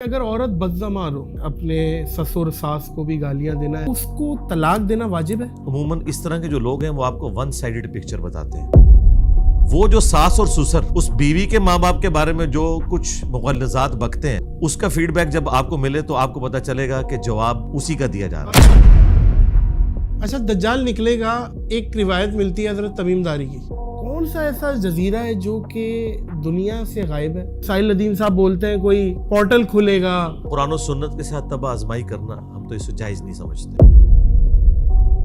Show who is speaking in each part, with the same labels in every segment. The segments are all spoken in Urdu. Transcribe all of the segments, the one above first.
Speaker 1: اگر عورت بدزمار ہو اپنے سسر ساس کو بھی گالیاں دینا ہے، اس کو طلاق دینا واجب ہے؟
Speaker 2: عموماً اس طرح کے جو لوگ ہیں وہ آپ کو ون سائیڈڈ پکچر بتاتے ہیں. وہ جو ساس اور سسر اس بیوی کے ماں باپ کے بارے میں جو کچھ مغلظات بکتے ہیں، اس کا فیڈ بیک جب آپ کو ملے تو آپ کو پتا چلے گا کہ جواب اسی کا دیا جا رہا ہے.
Speaker 1: اچھا، دجال نکلے گا. ایک روایت ملتی ہے حضرت تمیم داری کی. کون سا ایسا جزیرہ ہے جو کہ دنیا سے غائب ہے؟ ساحل ندیم صاحب بولتے ہیں کوئی پورٹل کھلے گا.
Speaker 2: قرآن و سنت کے ساتھ تباہ آزمائی کرنا ہم تو اسے جائز نہیں سمجھتے.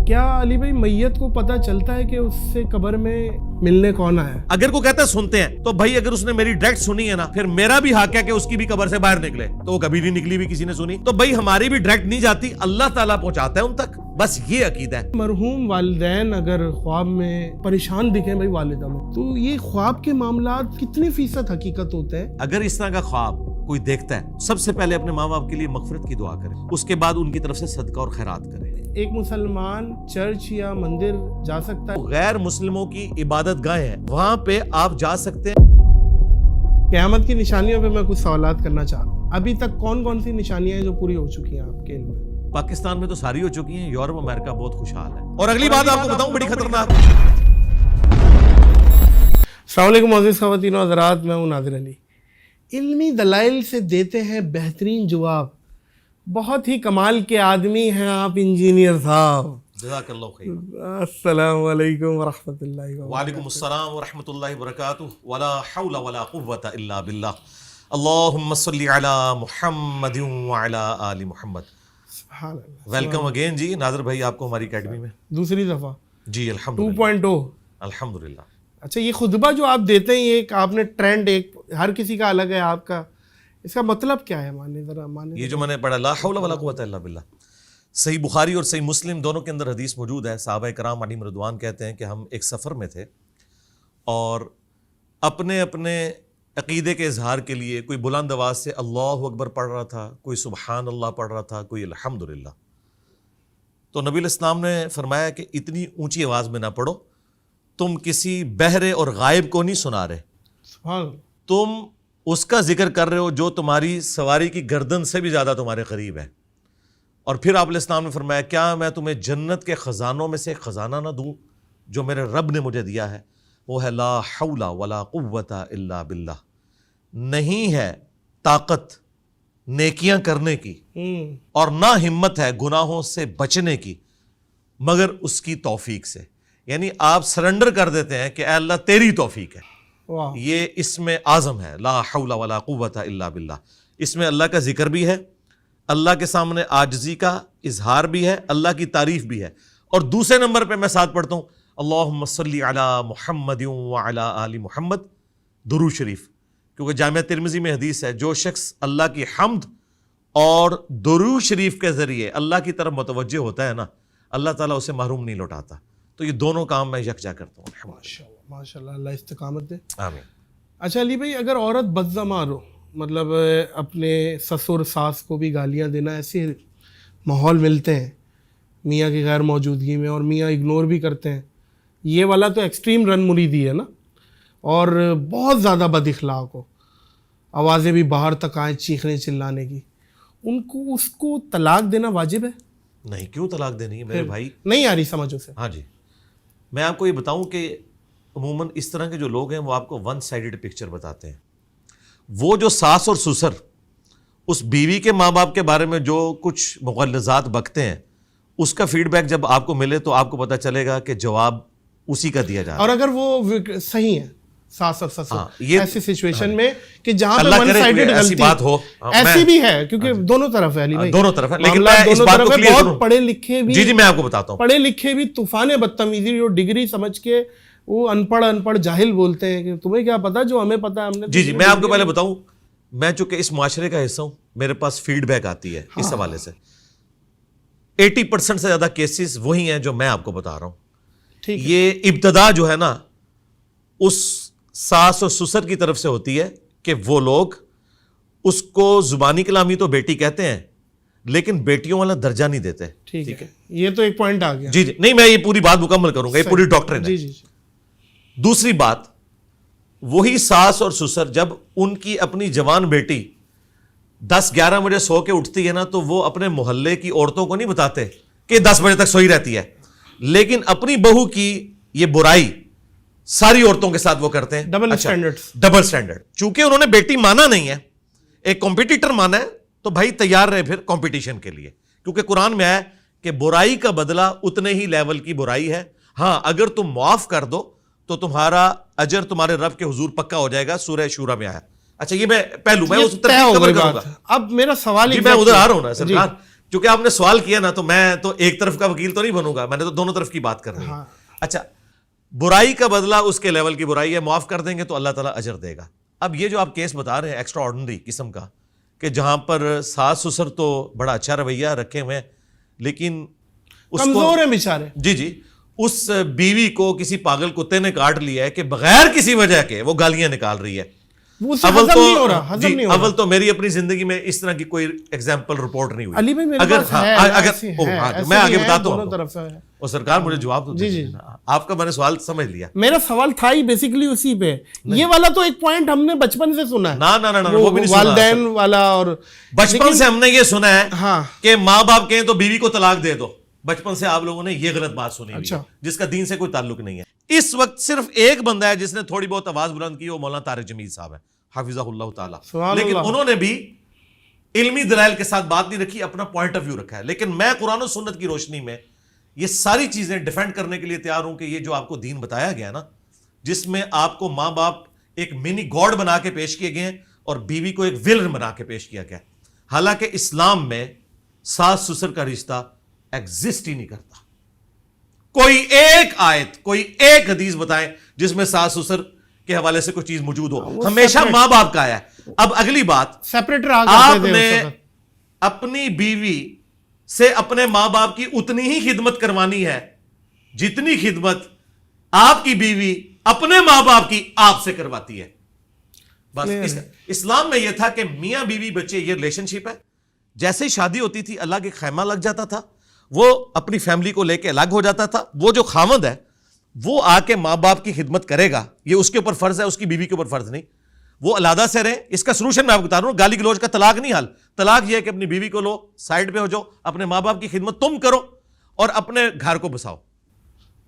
Speaker 1: کیا علی بھائی میت کو پتا چلتا ہے کہ اس سے قبر میں ملنے کون آیا ہے؟
Speaker 2: اگر کوئی کہتا ہے سنتے ہیں تو بھائی اگر اس نے میری ڈائریکٹ سنی ہے نا، پھر میرا بھی حق ہے کہ اس کی بھی قبر سے باہر نکلے. تو وہ کبھی نہیں نکلی بھی کسی نے سنی تو بھائی ہماری بھی ڈائریکٹ نہیں جاتی، اللہ تعالیٰ پہنچاتا ہے ان تک. بس یہ عقیدہ ہے.
Speaker 1: مرحوم والدین اگر خواب میں پریشان دکھیں بھائی والدہ میں، تو یہ خواب کے معاملات کتنے فیصد حقیقت ہوتے ہیں؟
Speaker 2: اگر اس طرح کا خواب کوئی دیکھتا ہے، سب سے پہلے اپنے ماں باپ کے لیے مغفرت کی دعا کرے، اس کے بعد ان کی طرف سے صدقہ اور خیرات کرے.
Speaker 1: ایک مسلمان چرچ یا مندر جا سکتا ہے؟
Speaker 2: غیر مسلموں کی عبادت گاہیں ہیں، وہاں پہ آپ جا سکتے ہیں.
Speaker 1: قیامت کی نشانیوں پہ میں کچھ سوالات کرنا چاہ رہا ہوں. ابھی تک کون کون سی نشانیاں ہیں جو پوری ہو چکی ہیں آپ کے علم میں؟
Speaker 2: پاکستان میں تو ساری ہو چکی ہیں، یورپ امریکہ بہت خوشحال ہے. اور اگلی بات آپ کو بتاؤں بڑی خطرناک.
Speaker 1: السلام علیکم معزز خواتین و حضرات، میں ہوں ناظر علی. علمی دلائل سے دیتے ہیں بہترین جواب. بہت ہی کمال کے آدمی ہیں آپ انجینئر صاحب.
Speaker 2: جزاک اللہ خیر.
Speaker 1: السلام علیکم ورحمۃ اللہ وبرکاتہ.
Speaker 2: وعلیکم السلام ورحمۃ اللہ وبرکاتہ. ولا حول ولا قوۃ الا باللہ. اللہم صلی علی محمد وعلی آل محمد.
Speaker 1: سبحان اللہ.
Speaker 2: ویلکم اگین جی ناظر بھائی، آپ کو ہماری اکیڈمی میں
Speaker 1: دوسری دفعہ
Speaker 2: جی الحمدللہ
Speaker 1: 2.0.
Speaker 2: الحمدللہ.
Speaker 1: اچھا، یہ خطبہ جو آپ دیتے ہیں، یہ ایک آپ نے ٹرینڈ، ایک ہر کسی کا الگ ہے، آپ کا اس کا مطلب کیا ہے؟
Speaker 2: یہ جو میں نے پڑھا لا حول ولا قوۃ الا باللہ، صحیح بخاری اور صحیح مسلم دونوں کے اندر حدیث موجود ہے. صحابہ کرام علیہم رضوان کہتے ہیں کہ ہم ایک سفر میں تھے اور اپنے اپنے عقیدے کے اظہار کے لیے کوئی بلند آواز سے اللہ اکبر پڑھ رہا تھا، کوئی سبحان اللہ پڑھ رہا تھا، کوئی الحمدللہ. تو نبی علیہ السلام نے فرمایا کہ اتنی اونچی آواز میں نہ پڑھو، تم کسی بہرے اور غائب کو نہیں سنا رہے،
Speaker 1: سبحان اللہ.
Speaker 2: تم اس کا ذکر کر رہے ہو جو تمہاری سواری کی گردن سے بھی زیادہ تمہارے قریب ہے. اور پھر آپ علیہ السلام نے فرمایا کیا میں تمہیں جنت کے خزانوں میں سے ایک خزانہ نہ دوں جو میرے رب نے مجھے دیا ہے؟ وہ ہے لا حول ولا قوۃ الا باللہ. نہیں ہے طاقت نیکیاں کرنے کی اور نہ ہمت ہے گناہوں سے بچنے کی مگر اس کی توفیق سے. یعنی آپ سرنڈر کر دیتے ہیں کہ اے اللہ تیری توفیق ہے. یہ اس میں اعظم ہے لا حول ولا قوۃ الا باللہ. اس میں اللہ کا ذکر بھی ہے، اللہ کے سامنے عاجزی کا اظہار بھی ہے، اللہ کی تعریف بھی ہے. اور دوسرے نمبر پہ میں ساتھ پڑھتا ہوں اللہم صلی علی محمد وعلی آل محمد، درود شریف. کیونکہ جامعہ ترمذی میں حدیث ہے جو شخص اللہ کی حمد اور درود شریف کے ذریعے اللہ کی طرف متوجہ ہوتا ہے نا، اللہ تعالیٰ اسے محروم نہیں لوٹاتا. تو یہ دونوں کام میں یکجا کرتا ہوں.
Speaker 1: ماشاء اللہ، اللہ استقامت دے.
Speaker 2: آمین.
Speaker 1: اچھا علی بھائی، اگر عورت بدزمار ہو، مطلب اپنے سسر ساس کو بھی گالیاں دینا، ایسے ماحول ملتے ہیں میاں کی غیر موجودگی میں اور میاں اگنور بھی کرتے ہیں. یہ والا تو ایکسٹریم رن مریدی ہے نا، اور بہت زیادہ بد اخلاق ہو، آوازیں بھی باہر تک آئیں چیخنے چلانے کی، اس کو طلاق دینا واجب ہے؟
Speaker 2: نہیں، کیوں طلاق دینی ہے میرے بھائی؟
Speaker 1: نہیں آ رہی سمجھ اسے.
Speaker 2: ہاں جی، میں آپ کو یہ بتاؤں کہ عموماً اس طرح کے جو لوگ ہیں وہ آپ کو ون سائیڈڈ پکچر بتاتے ہیں. وہ جو ساس اور سسر اس بیوی کے ماں باپ کے بارے میں جو کچھ مغلظات بکتے ہیں، اس کا فیڈ بیک جب آپ کو ملے تو آپ کو پتا چلے گا کہ جواب اسی کا دیا جا رہا ہے.
Speaker 1: اور اگر وہ صحیح ہے ساس اور سسر ایسی سچویشن میں کہ جہاں پہ
Speaker 2: اللہ
Speaker 1: ون
Speaker 2: کرے
Speaker 1: سائیڈڈ
Speaker 2: ایسی بات ہو،
Speaker 1: ایسی بھی ہے، کیونکہ دونوں طرف ہے علی بھائی،
Speaker 2: دونوں طرف ہے. لیکن میں اس بات کو کلیئر کروں،
Speaker 1: بہت پڑھے لکھے بھی،
Speaker 2: جی میں آپ کو بتاتا ہوں،
Speaker 1: پڑھے لکھے بھی طوفان بدتمیزی جو ڈگری سمجھ کے وہ ان پڑھ جاہل بولتے ہیں کہ تمہیں کیا پتا جو ہمیں پتا ہے ہم نے.
Speaker 2: جی میں آپ کو پہلے بتاؤں، میں چونکہ اس معاشرے کا حصہ ہوں، میرے پاس فیڈ بیک آتی ہے اس حوالے سے. 80% سے زیادہ کیسز وہی ہیں جو میں آپ کو بتا رہا ہوں. یہ ابتدا جو ہے نا اس ساس اور سسر کی طرف سے ہوتی ہے کہ وہ لوگ اس کو زبانی کلامی تو بیٹی کہتے ہیں لیکن بیٹیوں والا درجہ نہیں دیتے.
Speaker 1: ٹھیک ہے، یہ تو ایک پوائنٹ آ گیا.
Speaker 2: جی نہیں، میں یہ پوری بات مکمل کروں گا، یہ پوری ڈاکٹرن ہے.
Speaker 1: جی.
Speaker 2: دوسری بات، وہی ساس اور سسر جب ان کی اپنی جوان بیٹی 10-11 بجے سو کے اٹھتی ہے نا تو وہ اپنے محلے کی عورتوں کو نہیں بتاتے کہ 10 بجے تک سوئی رہتی ہے, لیکن اپنی بہو کی یہ برائی ساری عورتوں کے ساتھ وہ کرتے ہیں.
Speaker 1: Double standard.
Speaker 2: Double standard. چونکہ انہوں نے بیٹی مانا نہیں ہے, ایک کمپٹیٹر مانا ہے, تو بھائی تیار رہے پھر کمپٹیشن کے لیے, کیونکہ قرآن میں ہے کہ برائی کا بدلہ اتنے ہی لیول کی برائی ہے. ہاں اگر تم معاف کر دو تو تمہارا اجر تمہارے رب کے حضور پکا ہو جائے گا, سورہ شورہ میں آیا. اچھا یہ میں پہلو میں اس ترتیب کور کروں گا.
Speaker 1: اب میرا سوال
Speaker 2: میں ادھر آ رہا ہوں نا سرکار, چونکہ آپ نے سوال کیا نا تو میں تو ایک طرف کا وکیل تو نہیں بنوں گا, میں نے تو دونوں طرف کی بات کرنی ہے. اچھا برائی کا بدلہ اس کے لیول کی برائی ہے, معاف کر دیں گے تو اللہ تعالیٰ اجر دے گا. اب یہ جو آپ کیس بتا رہے ہیں ایکسٹرا آرڈنری قسم کا, کہ جہاں پر ساس سسر تو بڑا اچھا رویہ رکھے ہوئے ہیں لیکن
Speaker 1: کمزور ہیں بیچارے.
Speaker 2: جی اس بیوی کو کسی پاگل کتے نے کاٹ لیا ہے کہ بغیر کسی وجہ کے وہ گالیاں نکال رہی ہے. اول تو میری اپنی زندگی میں اس طرح کی کوئی ایگزامپل رپورٹ نہیں ہوئی.
Speaker 1: علی بھائی
Speaker 2: میں آگے بتاتا ہوں, اور سرکار مجھے جواب دو. آپ کا میں نے سوال سمجھ لیا.
Speaker 1: میرا سوال تھا ہی بیسیکلی اسی پہ. یہ والا تو ایک پوائنٹ ہم نے بچپن سے سنا ہے.
Speaker 2: نا وہ بھی نہیں سنا.
Speaker 1: والدین والا, اور
Speaker 2: بچپن سے ہم نے یہ سنا ہے کہ ماں باپ کہیں تو بیوی کو طلاق دے دو. بچپن سے آپ لوگوں نے یہ غلط بات سنی ہوئی ہے جس کا دین سے کوئی تعلق نہیں ہے. اس وقت صرف ایک بندہ ہے جس نے تھوڑی بہت آواز بلند کی, وہ مولانا طارق جمیل صاحب ہے حافظہ اللہ تعالی. لیکن انہوں نے بھی علمی دلائل کے ساتھ بات نہیں رکھی, اپنا پوائنٹ آف ویو رکھا ہے. لیکن میں قرآن و سنت کی روشنی میں یہ ساری چیزیں ڈیفینڈ کرنے کے لیے تیار ہوں کہ یہ جو آپ کو دین بتایا گیا نا, جس میں آپ کو ماں باپ ایک منی گاڈ بنا کے پیش کیے گئے ہیں اور بیوی کو ایک ولن بنا کے پیش کیا گیا, حالانکہ اسلام میں ساس سسر کا رشتہ ایگزسٹ ہی نہیں کرتا. کوئی ایک آیت, کوئی ایک حدیث بتائیں جس میں ساس سسر کے حوالے سے کوئی چیز موجود ہو. ہمیشہ ماں باپ کا ہے. اب اگلی بات, آپ نے اپنی بیوی سے اپنے ماں باپ کی اتنی ہی خدمت کروانی ہے جتنی خدمت آپ کی بیوی اپنے ماں باپ کی آپ سے کرواتی ہے. بس اسلام میں یہ تھا کہ میاں بیوی بچے یہ ریلیشن شپ ہے. جیسے ہی شادی ہوتی تھی اللہ کے خیمہ لگ جاتا تھا, وہ اپنی فیملی کو لے کے الگ ہو جاتا تھا. وہ جو خاوند ہے وہ آ کے ماں باپ کی خدمت کرے گا, یہ اس کے اوپر فرض ہے, اس کی بیوی کے اوپر فرض نہیں. وہ علیحدہ سے رہیں. اس کا سلوشن میں آپ کو بتا رہا ہوں, گالی گلوچ کا طلاق نہیں حل. طلاق یہ ہے کہ اپنی بیوی کو لو, سائڈ پہ ہو جاؤ, اپنے ماں باپ کی خدمت تم کرو اور اپنے گھر کو بساؤ.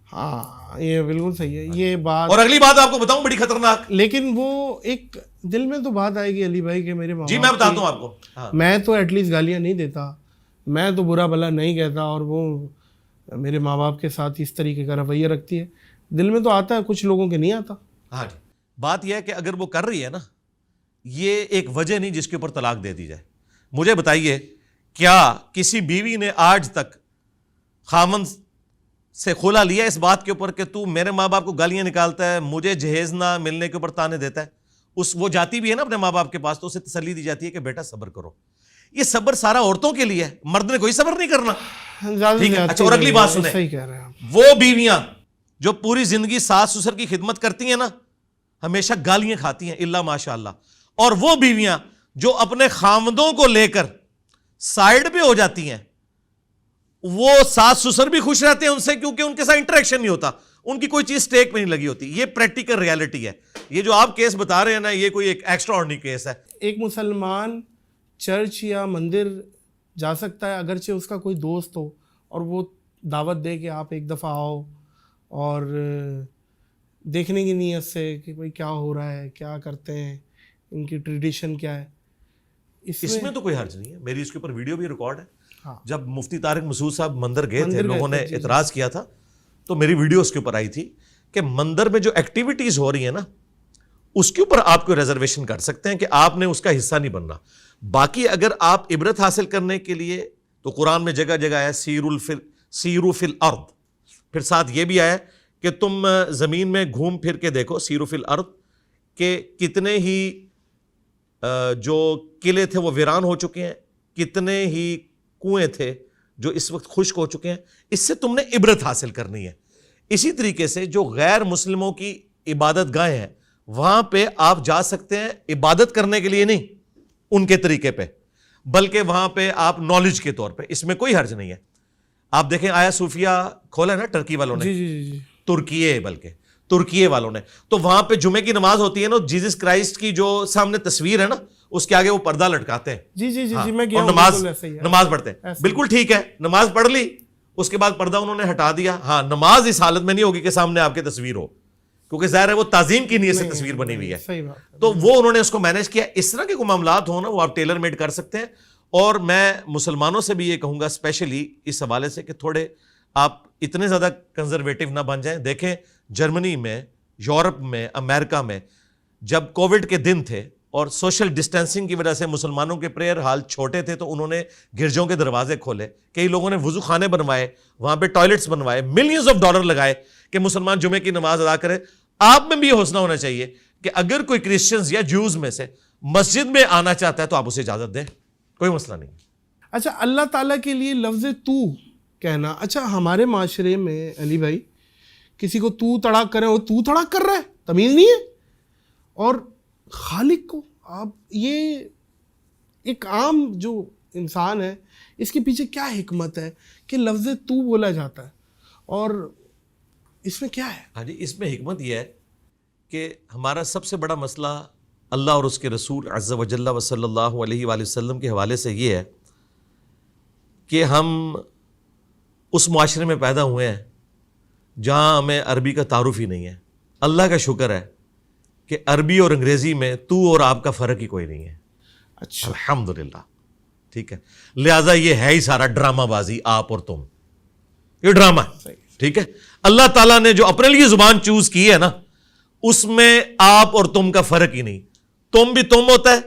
Speaker 1: ہاں یہ بالکل صحیح ہے یہ بات.
Speaker 2: اور اگلی بات آپ کو بتاؤں بڑی خطرناک,
Speaker 1: لیکن وہ ایک دل میں تو بات آئے گی علی بھائی کہ میرے ماں
Speaker 2: جی میں بتاتا ہوں آپ کو,
Speaker 1: میں تو ایٹ لیسٹ گالیاں نہیں دیتا, میں تو برا بھلا نہیں کہتا, اور وہ میرے ماں باپ کے ساتھ اس طریقے کا رویہ رکھتی ہے. دل میں تو آتا ہے, کچھ لوگوں کے نہیں آتا.
Speaker 2: ہاں جی, بات یہ ہے کہ اگر وہ کر رہی ہے نا, یہ ایک وجہ نہیں جس کے اوپر طلاق دے دی جائے. مجھے بتائیے کیا کسی بیوی نے آج تک خامن سے کھلا لیا اس بات کے اوپر کہ تو میرے ماں باپ کو گالیاں نکالتا ہے, مجھے جہیز نہ ملنے کے اوپر تانے دیتا ہے. وہ جاتی بھی ہے نا اپنے ماں باپ کے پاس تو اسے تسلی دی جاتی ہے کہ بیٹا صبر کرو. یہ صبر سارا عورتوں کے لیے ہے, مرد نے کوئی صبر نہیں کرنا. اچھا اور اگلی بات سنیں, وہ بیویاں جو پوری زندگی ساس سسر کی خدمت کرتی ہیں نا, ہمیشہ گالیاں کھاتی ہیں الا ماشاء اللہ. اور وہ بیویاں جو اپنے خاوندوں کو لے کر سائیڈ پہ ہو جاتی ہیں, وہ ساس سسر بھی خوش رہتے ہیں ان سے, کیونکہ ان کے ساتھ انٹریکشن نہیں ہوتا, ان کی کوئی چیز سٹیک پہ نہیں لگی ہوتی. یہ پریکٹیکل ریالٹی ہے. یہ جو آپ کیس بتا رہے ہیں نا, یہ کوئی ایک ایکسٹرا آرڈنری کیس ہے.
Speaker 1: ایک مسلمان چرچ یا مندر جا سکتا ہے اگرچہ اس کا کوئی دوست ہو, اور وہ دعوت دے کہ آپ ایک دفعہ آؤ اور دیکھنے کی نیت سے کہ بھئی کیا ہو رہا ہے, کیا کرتے ہیں, ان کی ٹریڈیشن کیا ہے.
Speaker 2: اس میں تو کوئی حرج نہیں ہے. میری اس کے اوپر ویڈیو بھی ریکارڈ ہے. جب مفتی طارق مسعود صاحب مندر گئے تھے, لوگوں نے اعتراض کیا تھا, تو میری ویڈیو اس کے اوپر آئی تھی کہ مندر میں جو ایکٹیویٹیز ہو رہی ہیں نا, اس کے اوپر آپ کو ریزرویشن کر سکتے ہیں کہ آپ نے اس کا حصہ نہیں بننا. باقی اگر آپ عبرت حاصل کرنے کے لیے, تو قرآن میں جگہ جگہ آیا سیرو فی الارض, پھر ساتھ یہ بھی آیا کہ تم زمین میں گھوم پھر کے دیکھو, سیرو فی الارض, کہ کتنے ہی جو قلعے تھے وہ ویران ہو چکے ہیں, کتنے ہی کنویں تھے جو اس وقت خشک ہو چکے ہیں. اس سے تم نے عبرت حاصل کرنی ہے. اسی طریقے سے جو غیر مسلموں کی عبادت گاہیں ہیں, وہاں پہ آپ جا سکتے ہیں عبادت کرنے کے لیے نہیں ان کے طریقے پہ, بلکہ وہاں پہ آپ نالج کے طور پہ. اس میں کوئی حرج نہیں ہے. آپ دیکھیں آیا صوفیہ کھولا ہے نا ٹرکی والوں نے,
Speaker 1: جی
Speaker 2: ترکیے والوں نے, تو وہاں پہ جمعے کی نماز ہوتی ہے نا, جیزس کرائسٹ کی جو سامنے تصویر ہے نا, اس کے آگے وہ پردہ لٹکاتے ہیں.
Speaker 1: جی جی جی
Speaker 2: ہاں.
Speaker 1: جی میں
Speaker 2: اور نماز پڑھتے ہیں. بالکل ٹھیک ہے, نماز پڑھ لی, اس کے بعد پردہ انہوں نے ہٹا دیا. ہاں نماز اس حالت میں نہیں ہوگی کہ سامنے آپ کی تصویر ہو, کیونکہ ظاہر ہے وہ تعظیم کی نیت سے تصویر بنی ہوئی ہے. تو وہ انہوں نے اس کو مینیج کیا. اس طرح کے کوئی معاملات ہوں نا وہ آپ ٹیلر میڈ کر سکتے ہیں. اور میں مسلمانوں سے بھی یہ کہوں گا اسپیشلی اس حوالے سے کہ تھوڑے آپ اتنے زیادہ کنزرویٹو نہ بن جائیں. دیکھیں جرمنی میں, یورپ میں, امریکہ میں جب کووڈ کے دن تھے اور سوشل ڈسٹینسنگ کی وجہ سے مسلمانوں کے پریئر ہال چھوٹے تھے, تو انہوں نے گرجوں کے دروازے کھولے, کئی لوگوں نے وضو خانے بنوائے, وہاں پہ ٹوائلٹس بنوائے, ملینز آف ڈالر لگائے کہ مسلمان جمعے کی نماز ادا کرے. آپ میں بھی یہ حوصلہ ہونا چاہیے کہ اگر کوئی کرسچنز یا جوز میں سے مسجد میں آنا چاہتا ہے تو آپ اسے اجازت دیں, کوئی مسئلہ نہیں.
Speaker 1: اچھا, اللہ تعالیٰ کے لیے لفظ تو کہنا, اچھا ہمارے معاشرے میں علی بھائی کسی کو تو تڑاک کریں, وہ تو تڑاک کر رہا ہے, تمیز نہیں ہے. اور خالق کو آپ, یہ ایک عام جو انسان ہے اس کے پیچھے کیا حکمت ہے کہ لفظ تو بولا جاتا ہے, اور اس میں کیا ہے؟
Speaker 2: ہاں جی, اس میں حکمت یہ ہے کہ ہمارا سب سے بڑا مسئلہ اللہ اور اس کے رسول عز و جل و صلی اللہ علیہ وآلہ وسلم کے حوالے سے یہ ہے کہ ہم اس معاشرے میں پیدا ہوئے ہیں جہاں ہمیں عربی کا تعارف ہی نہیں ہے. اللہ کا شکر ہے کہ عربی اور انگریزی میں تو اور آپ کا فرق ہی کوئی نہیں ہے.
Speaker 1: اچھا,
Speaker 2: الحمدللہ, ٹھیک ہے. لہٰذا یہ ہے ہی سارا ڈرامہ بازی, آپ اور تم, یہ ڈرامہ ہے. ٹھیک ہے, اللہ تعالیٰ نے جو اپنے لیے زبان چوز کی ہے نا, اس میں آپ اور تم کا فرق ہی نہیں. تم بھی تم ہوتا ہے,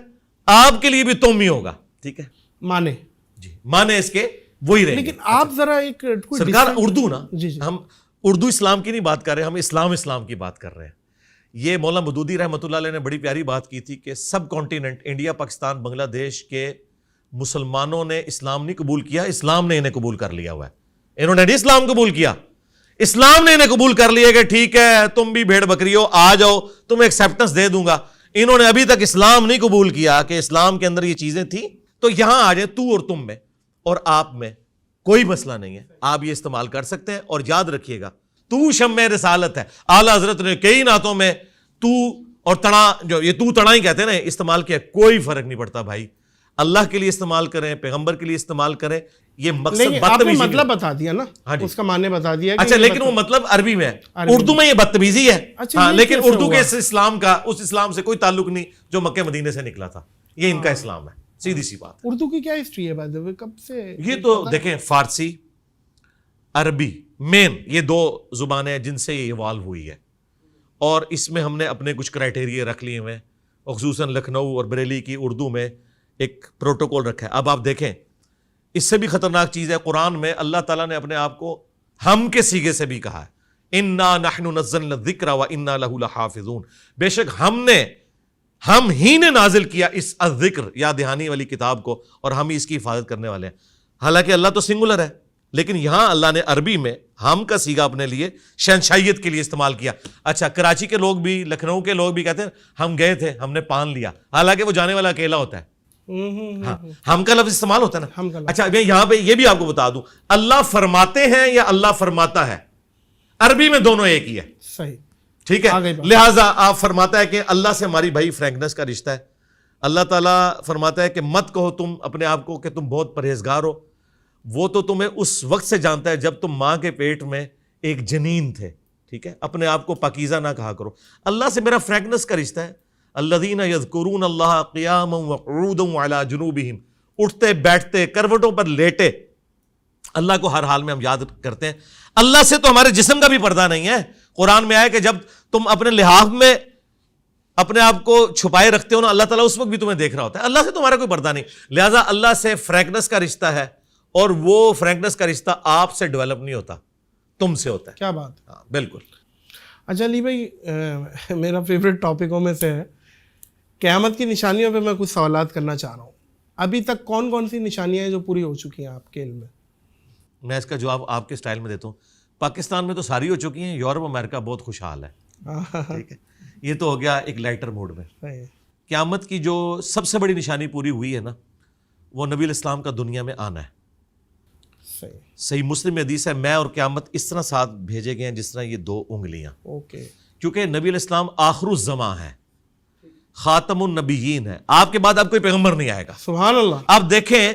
Speaker 2: آپ کے لیے بھی تم ہی ہوگا. ٹھیک ہے,
Speaker 1: مانے
Speaker 2: جی, مانے اس کے وہی رہیں گے.
Speaker 1: لیکن آپ ذرا ایک
Speaker 2: سرکار اردو نا,
Speaker 1: جی جی,
Speaker 2: ہم اردو اسلام کی نہیں بات کر رہے, ہم اسلام کی بات کر رہے ہیں. یہ مولانا مودودی رحمۃ اللہ علیہ نے بڑی پیاری بات کی تھی کہ سب کانٹیننٹ انڈیا, پاکستان, بنگلہ دیش کے مسلمانوں نے اسلام نہیں قبول کیا, اسلام نے انہیں قبول کر لیا ہوا ہے. انہوں نے نہیں اسلام قبول کیا, اسلام نے انہیں قبول کر لیا کہ ٹھیک ہے تم بھی بھیڑ بکری ہو, آ جاؤ, تمہیں ایکسیپٹنس دے دوں گا. انہوں نے ابھی تک اسلام نہیں قبول کیا کہ اسلام کے اندر یہ چیزیں تھیں. تو یہاں آ جائیں, تو اور تم میں اور آپ میں کوئی مسئلہ نہیں ہے, آپ یہ استعمال کر سکتے ہیں. اور یاد رکھیے گا, تو شمع رسالت ہے. اعلیٰ حضرت نے کئی نعتوں میں تو اور تڑا, جو یہ تو تڑا ہی کہتے ہیں نا, استعمال کیا, کوئی فرق نہیں پڑتا بھائی. اللہ کے لیے استعمال کریں, پیغمبر کے لیے استعمال کریں. یہ مقصد
Speaker 1: آپ نے مطلب بتا دیا نا, اس کا معنی بتا دیا.
Speaker 2: اچھا, لیکن وہ مطلب عربی میں ہے, اردو میں یہ بدتمیزی ہے. ہاں, لیکن اردو کے اسلام کا, اس اسلام سے کوئی تعلق نہیں جو مکہ مدینے سے نکلا تھا. یہ ان کا اسلام ہے, سیدھی سی بات.
Speaker 1: اردو کی کیا ہسٹری ہے بائی دی وے, کب سے؟
Speaker 2: یہ تو دیکھیں, فارسی, عربی مین, یہ دو زبانیں ہیں جن سے یہ ایوالو ہوئی ہے. اور اس میں ہم نے اپنے کچھ کرائٹیریا رکھ لیے ہوئے ہیں, خصوصاً لکھنؤ اور بریلی کی اردو میں ایک پروٹوکول رکھا ہے. اب آپ دیکھیں, اس سے بھی خطرناک چیز ہے, قرآن میں اللہ تعالیٰ نے اپنے آپ کو ہم کے سیغے سے بھی کہا ہے, انا نحن نزلنا الذکر وانا لہ لحافظون. بے شک ہم ہی نے نازل کیا اس الذکر یا دہانی والی کتاب کو, اور ہم ہی اس کی حفاظت کرنے والے ہیں. حالانکہ اللہ تو سنگولر ہے, لیکن یہاں اللہ نے عربی میں ہم کا سیغہ اپنے لیے شہنشائیت کے لیے استعمال کیا. اچھا, کراچی کے لوگ بھی, لکھنؤ کے لوگ بھی کہتے ہیں ہم گئے تھے, ہم نے پان لیا, حالانکہ وہ جانے والا اکیلا ہوتا ہے. ہاں, ہم کا لفظ استعمال ہوتا ہے نا. اچھا, میں یہاں پہ یہ بھی آپ کو بتا دوں, اللہ فرماتے ہیں یا اللہ فرماتا ہے, عربی میں دونوں ایک ہی ہے.
Speaker 1: صحیح,
Speaker 2: ٹھیک ہے. لہٰذا آپ فرماتا ہے کہ اللہ سے ہماری بھائی فرینکنس کا رشتہ ہے. اللہ تعالیٰ فرماتا ہے کہ مت کہو تم اپنے آپ کو کہ تم بہت پرہیزگار ہو, وہ تو تمہیں اس وقت سے جانتا ہے جب تم ماں کے پیٹ میں ایک جنین تھے. ٹھیک ہے, اپنے آپ کو پاکیزہ نہ کہا کرو. اللہ سے میرا فرینکنس کا رشتہ ہے. الذین یذکرون اللہ قیاما وقعودا وعلی جنوبہم, اٹھتے بیٹھتے کروٹوں پر لیٹے اللہ کو ہر حال میں ہم یاد کرتے ہیں. اللہ سے تو ہمارے جسم کا بھی پردہ نہیں ہے. قرآن میں آیا کہ جب تم اپنے لحاف میں اپنے آپ کو چھپائے رکھتے ہو نا, اللہ تعالیٰ اس وقت بھی تمہیں دیکھ رہا ہوتا ہے. اللہ سے تمہارا کوئی پردہ نہیں. لہٰذا اللہ سے فرینکنس کا رشتہ ہے, اور وہ فرینکنس کا رشتہ آپ سے ڈیولپ نہیں ہوتا, تم سے ہوتا ہے.
Speaker 1: کیا بات.
Speaker 2: ہاں بالکل.
Speaker 1: اچھا علی بھائی, میرا فیوریٹ ٹاپکوں میں سے ہے, قیامت کی نشانیوں پہ میں کچھ سوالات کرنا چاہ رہا ہوں. ابھی تک کون کون سی نشانیاں ہیں جو پوری ہو چکی ہیں آپ کے علم میں؟
Speaker 2: میں اس کا جواب آپ کے سٹائل میں دیتا ہوں. پاکستان میں تو ساری ہو چکی ہیں, یورپ امریکہ بہت خوشحال ہے. ٹھیک ہے, یہ تو ہو گیا ایک لائٹر موڈ میں. قیامت کی جو سب سے بڑی نشانی پوری ہوئی ہے نا, وہ نبی الاسلام کا دنیا میں آنا ہے. صحیح مسلم میں حدیث ہے, میں اور قیامت اس طرح ساتھ بھیجے گئے ہیں جس طرح یہ دو انگلیاں.
Speaker 1: اوکے,
Speaker 2: کیونکہ نبی الاسلام آخر الزمان ہے, خاتم النبیین ہے, آپ کے بعد اب کوئی پیغمبر نہیں آئے گا.
Speaker 1: سبحان اللہ.
Speaker 2: آپ دیکھیں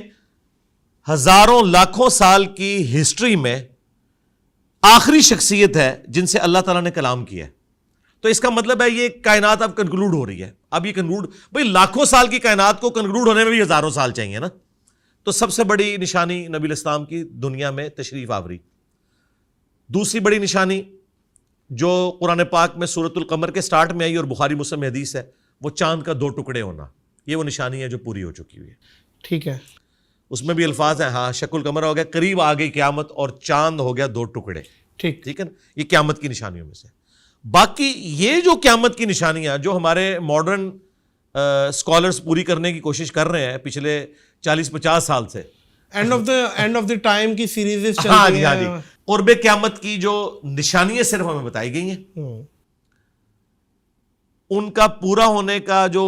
Speaker 2: ہزاروں لاکھوں سال کی ہسٹری میں آخری شخصیت ہے جن سے اللہ تعالیٰ نے کلام کیا ہے. تو اس کا مطلب ہے یہ کائنات اب کنکلوڈ ہو رہی ہے. اب یہ کنکلوڈ, بھئی لاکھوں سال کی کائنات کو کنکلوڈ ہونے میں بھی ہزاروں سال چاہیے نا. تو سب سے بڑی نشانی نبی الاسلام کی دنیا میں تشریف آوری. دوسری بڑی نشانی جو قرآن پاک میں سورۃ القمر کے سٹارٹ میں آئی اور بخاری مسلم میں حدیث ہے, وہ چاند کا 2 ٹکڑے ہونا. یہ وہ نشانی ہے جو پوری ہو چکی ہوئی ہے.
Speaker 1: ٹھیک ہے.
Speaker 2: اس میں بھی الفاظ ہیں, ہاں شق القمر ہو گیا, قریب آ گئی قیامت, اور چاند ہو گیا 2 ٹکڑے.
Speaker 1: ٹھیک
Speaker 2: ٹھیک ہے نا. یہ قیامت کی نشانیوں میں سے. باقی یہ جو قیامت کی نشانیاں جو ہمارے ماڈرن اسکالرس پوری کرنے کی کوشش کر رہے ہیں پچھلے 40-50 سال سے,
Speaker 1: اینڈ آف دی ٹائم کی سیریز چل
Speaker 2: ہاں
Speaker 1: رہی
Speaker 2: جی ہاں جی,
Speaker 1: ہیں.
Speaker 2: قرب قیامت کی جو نشانیاں صرف ہمیں بتائی گئی ہیں, ان کا پورا ہونے کا جو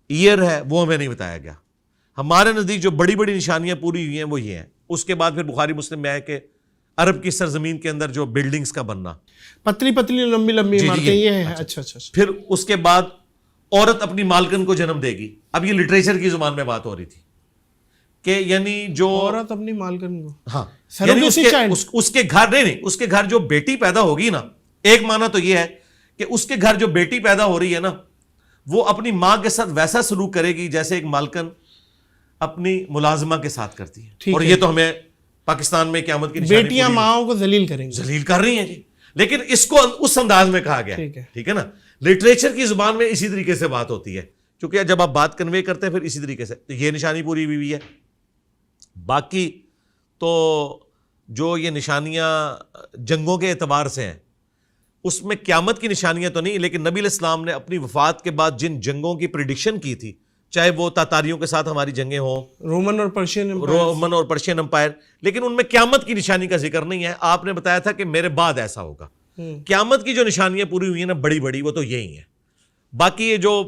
Speaker 2: ایئر ہے وہ ہمیں نہیں بتایا گیا. ہمارے نزدیک جو بڑی بڑی نشانیاں پوری ہوئی ہیں وہ یہ ہیں. اس کے بعد پھر بخاری مسلم میں ہے کہ عرب کی سرزمین کے اندر جو بلڈنگز کا بننا,
Speaker 1: پتلی پتلی لمبی لمبی عمارتیں, یہ ہے. اچھا اچھا.
Speaker 2: پھر اس کے بعد عورت اپنی مالکن کو جنم دے گی. اب یہ لٹریچر کی زبان میں بات ہو رہی تھی کہ یعنی جو
Speaker 1: عورت اپنی مالکن کو,
Speaker 2: ہاں
Speaker 1: یعنی
Speaker 2: اس کے گھر نہیں, اس کے گھر جو بیٹی پیدا ہوگی نا, ایک معنی تو یہ ہے کہ اس کے گھر جو بیٹی پیدا ہو رہی ہے نا, وہ اپنی ماں کے ساتھ ویسا سلوک کرے گی جیسے ایک مالکن اپنی ملازمہ کے ساتھ کرتی ہے. اور یہ تو ہمیں پاکستان میں قیامت کی نشانی,
Speaker 1: بیٹیاں ماؤں کو ذلیل کریں گی,
Speaker 2: ذلیل کر رہی ہیں جی. لیکن اس کو اس انداز میں کہا گیا, ٹھیک ہے نا. لٹریچر کی زبان میں اسی طریقے سے بات ہوتی ہے, کیونکہ جب آپ بات کنوے کرتے ہیں پھر اسی طریقے سے. تو یہ نشانی پوری ہوئی ہے. باقی تو جو یہ نشانیاں جنگوں کے اعتبار سے ہیں, اس میں قیامت کی نشانیاں تو نہیں, لیکن نبی علیہ السلام نے اپنی وفات کے بعد جن جنگوں کی پریڈکشن کی تھی, چاہے وہ تاتاریوں کے ساتھ ہماری جنگیں ہوں,
Speaker 1: رومن اور پرشین
Speaker 2: امپائر, لیکن ان میں قیامت کی نشانی کا ذکر نہیں ہے. آپ نے بتایا تھا کہ میرے بعد ایسا ہوگا. قیامت کی جو نشانیاں پوری ہوئی ہیں نا بڑی بڑی, وہ تو یہی ہیں. باقی یہ جو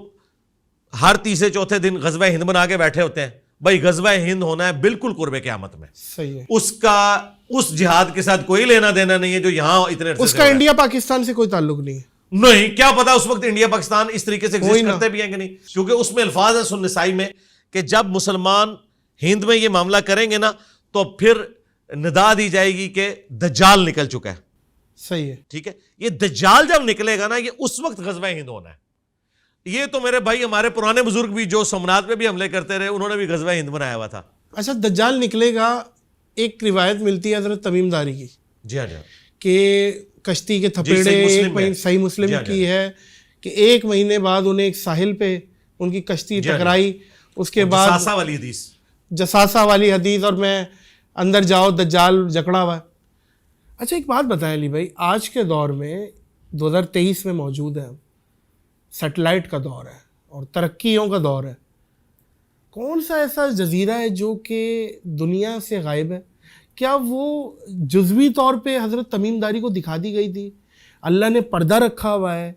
Speaker 2: ہر تیسرے چوتھے دن غزوہ ہند بنا کے بیٹھے ہوتے ہیں, بھائی غزوہ ہند ہونا ہے بالکل قرب قیامت میں.
Speaker 1: صحیح ہے.
Speaker 2: اس کا اس جہاد کے ساتھ کوئی لینا دینا نہیں ہے جو یہاں اتنے,
Speaker 1: اس کا انڈیا پاکستان سے کوئی تعلق نہیں ہے.
Speaker 2: نہیں, کیا پتا اس وقت انڈیا پاکستان اس طریقے سے ایگزسٹ کرتے بھی ہیں کہ نہیں, کیونکہ اس میں الفاظ ہیں سنن نسائی میں کہ جب مسلمان ہند میں یہ معاملہ کریں گے نا تو پھر ندا دی جائے گی کہ دجال نکل چکا ہے.
Speaker 1: صحیح ہے.
Speaker 2: ٹھیک ہے. یہ دجال جب نکلے گا نا, یہ اس وقت غزوہ ہند ہونا ہے. یہ تو میرے بھائی ہمارے پرانے بزرگ بھی جو سومناتھ پہ بھی حملے کرتے رہے, انہوں نے بھی غزوہ ہند بنایا ہوا تھا.
Speaker 1: اچھا, دجال نکلے گا, ایک روایت ملتی ہے حضرت تمیم داری کی,
Speaker 2: جی ہاں جی,
Speaker 1: کہ کشتی کے تھپیڑے, صحیح مسلم کی ہے کہ 1 مہینے بعد انہیں ایک ساحل پہ ان کی کشتی ٹکرائی, اس کے بعد جساسا والی حدیث, اور میں اندر جاؤ دجال جکڑا ہوا ہے. اچھا ایک بات بتائیں علی بھائی, آج کے دور میں 2023 میں موجود ہے, سیٹلائٹ کا دور ہے اور ترقیوں کا دور ہے, کون سا ایسا جزیرہ ہے جو کہ دنیا سے غائب ہے؟ کیا وہ جزوی طور پہ حضرت تمیم داری کو دکھا دی گئی تھی؟ اللہ نے پردہ رکھا ہوا ہے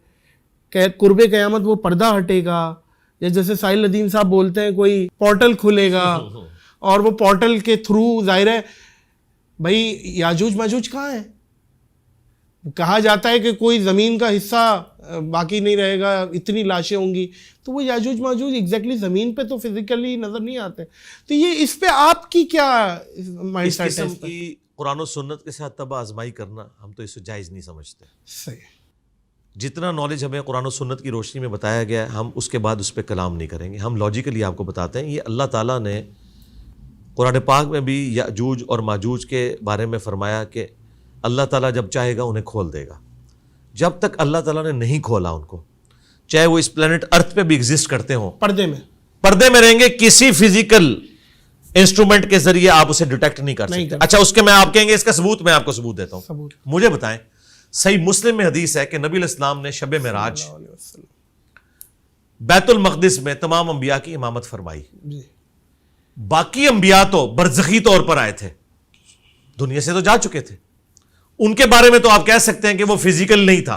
Speaker 1: کہ قرب قیامت وہ پردہ ہٹے گا, یا جیسے ساحل ندیم صاحب بولتے ہیں کوئی پورٹل کھلے گا, اور وہ پورٹل کے تھرو ظاہر ہے بھائی یاجوج ماجوج کہاں ہے؟ کہا جاتا ہے کہ کوئی زمین کا حصہ باقی نہیں رہے گا, اتنی لاشیں ہوں گی. تو وہ یاجوج ماجوج ایگزیکٹلی زمین پہ تو فزیکلی نظر نہیں آتے. تو یہ اس پہ آپ کی کیا مائنڈ سیٹ ہے؟
Speaker 2: اس کی قرآن و سنت کے ساتھ تب آزمائی کرنا ہم تو اسے جائز نہیں سمجھتے.
Speaker 1: صحیح.
Speaker 2: جتنا نالج ہمیں قرآن و سنت کی روشنی میں بتایا گیا ہے, ہم اس کے بعد اس پہ کلام نہیں کریں گے. ہم لاجیکلی آپ کو بتاتے ہیں, یہ اللہ تعالیٰ نے قرآن پاک میں بھی یاجوج اور ماجوج کے بارے میں فرمایا کہ اللہ تعالیٰ جب چاہے گا انہیں کھول دے گا. جب تک اللہ تعالیٰ نے نہیں کھولا ان کو, چاہے وہ اس پلانٹ ارتھ پہ بھی ایگزسٹ کرتے ہوں, پردے میں رہیں گے, کسی فزیکل انسٹرومنٹ کے ذریعے آپ اسے ڈیٹیکٹ نہیں کر سکتے. اچھا اس کے میں آپ کہیں گے اس کا ثبوت, میں آپ کو ثبوت دیتا ہوں. مجھے بتائیں, صحیح مسلم میں حدیث ہے کہ نبی علیہ السلام نے شب معراج بیت المقدس میں تمام انبیاء کی امامت فرمائی. باقی انبیاء تو برزخی طور پر آئے تھے, دنیا سے تو جا چکے تھے. ان کے بارے میں تو آپ کہہ سکتے ہیں کہ وہ فزیکل نہیں تھا,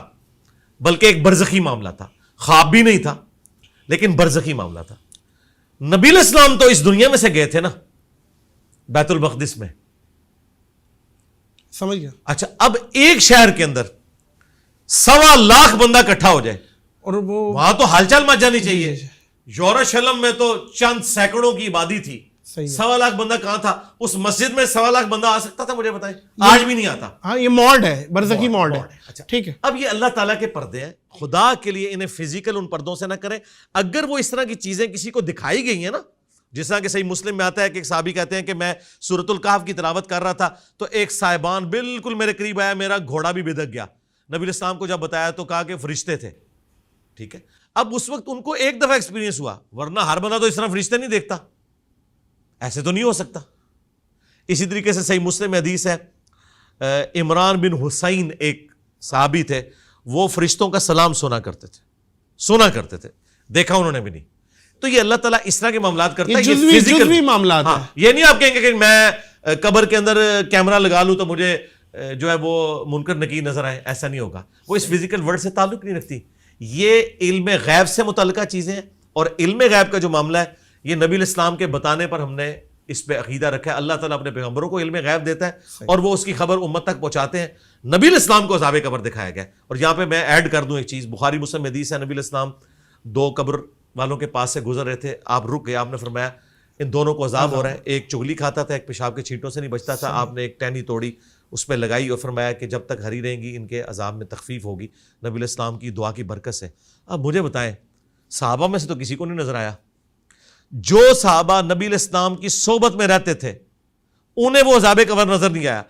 Speaker 2: بلکہ ایک برزخی معاملہ تھا. خواب بھی نہیں تھا لیکن برزخی معاملہ تھا. نبی علیہ السلام تو اس دنیا میں سے گئے تھے نا بیت المقدس میں,
Speaker 1: سمجھ گیا.
Speaker 2: اچھا اب ایک شہر کے اندر 1.25 لاکھ بندہ اکٹھا ہو جائے,
Speaker 1: اور وہ
Speaker 2: وہاں تو حال چال مچ جانی چاہیے. یروشلم میں تو چند سینکڑوں کی آبادی تھی,
Speaker 1: صحیح
Speaker 2: 1.25 لاکھ بندہ کہاں تھا؟ اس مسجد میں 1.25 لاکھ بندہ آ سکتا تھا؟ مجھے بتائیں, آج بھی نہیں آتا.
Speaker 1: ہاں یہ موڈ ہے, برزخی موڈ ہے.
Speaker 2: اچھا
Speaker 1: ٹھیک ہے,
Speaker 2: اب یہ اللہ تعالیٰ کے پردے ہیں, خدا کے لیے انہیں فزیکل ان پردوں سے نہ کریں. اگر وہ اس طرح کی چیزیں کسی کو دکھائی گئی ہیں نا, جس طرح کہ صحیح مسلم میں آتا ہے کہ ایک صحابی کہتے ہیں کہ میں سورۃ الکہف کی تلاوت کر رہا تھا تو ایک صاحبان بالکل میرے قریب آیا, میرا گھوڑا بھی بدک گیا. نبی علیہ السلام کو جب بتایا تو کہا کہ فرشتے تھے. ٹھیک ہے, اب اس وقت ان کو ایک دفعہ ایکسپیرینس ہوا, ورنہ ہر بندہ تو اس طرح فرشتے نہیں دیکھتا, ایسے تو نہیں ہو سکتا. اسی طریقے سے صحیح مسلم میں حدیث ہے, عمران بن حسین ایک صحابی تھے, وہ فرشتوں کا سلام سنا کرتے تھے, دیکھا انہوں نے بھی نہیں. تو یہ اللہ تعالیٰ اس طرح کے معاملات کرتا ہے,
Speaker 1: یہ جزوی معاملات ہیں.
Speaker 2: یہ نہیں آپ کہیں گے کہ میں قبر کے اندر کیمرہ لگا لوں تو مجھے جو ہے وہ منکر نکیر نظر آئے, ایسا نہیں ہوگا. وہ اس فزیکل ورلڈ سے تعلق نہیں رکھتی. یہ علم غیب سے متعلقہ چیزیں ہیں, اور علم غیب کا جو معاملہ ہے یہ نبی علیہ السلام کے بتانے پر ہم نے اس پہ عقیدہ رکھا ہے. اللہ تعالیٰ اپنے پیغمبروں کو علم غیب دیتا ہے اور وہ اس کی خبر امت تک پہنچاتے ہیں. نبی علیہ السلام کو عذاب قبر دکھایا گیا. اور یہاں پہ میں ایڈ کر دوں ایک چیز, بخاری مسلم حدیث ہے, نبی علیہ السلام 2 قبر والوں کے پاس سے گزر رہے تھے, آپ رک گئے, آپ نے فرمایا ان دونوں کو عذاب ہو رہا ہے, ایک چگلی کھاتا تھا, ایک پیشاب کے چھینٹوں سے نہیں بچتا تھا. آپ نے ایک ٹہنی توڑی, اس پہ لگائی اور فرمایا کہ جب تک ہری رہیں گی ان کے عذاب میں تخفیف ہوگی, نبی علیہ السلام کی دعا کی برکت سے. اب مجھے بتائیں, صحابہ میں سے تو کسی کو نہیں نظر آیا. جو صحابہ نبی علیہ السلام کی صحبت میں رہتے تھے انہیں وہ عذاب قبر نظر نہیں آیا.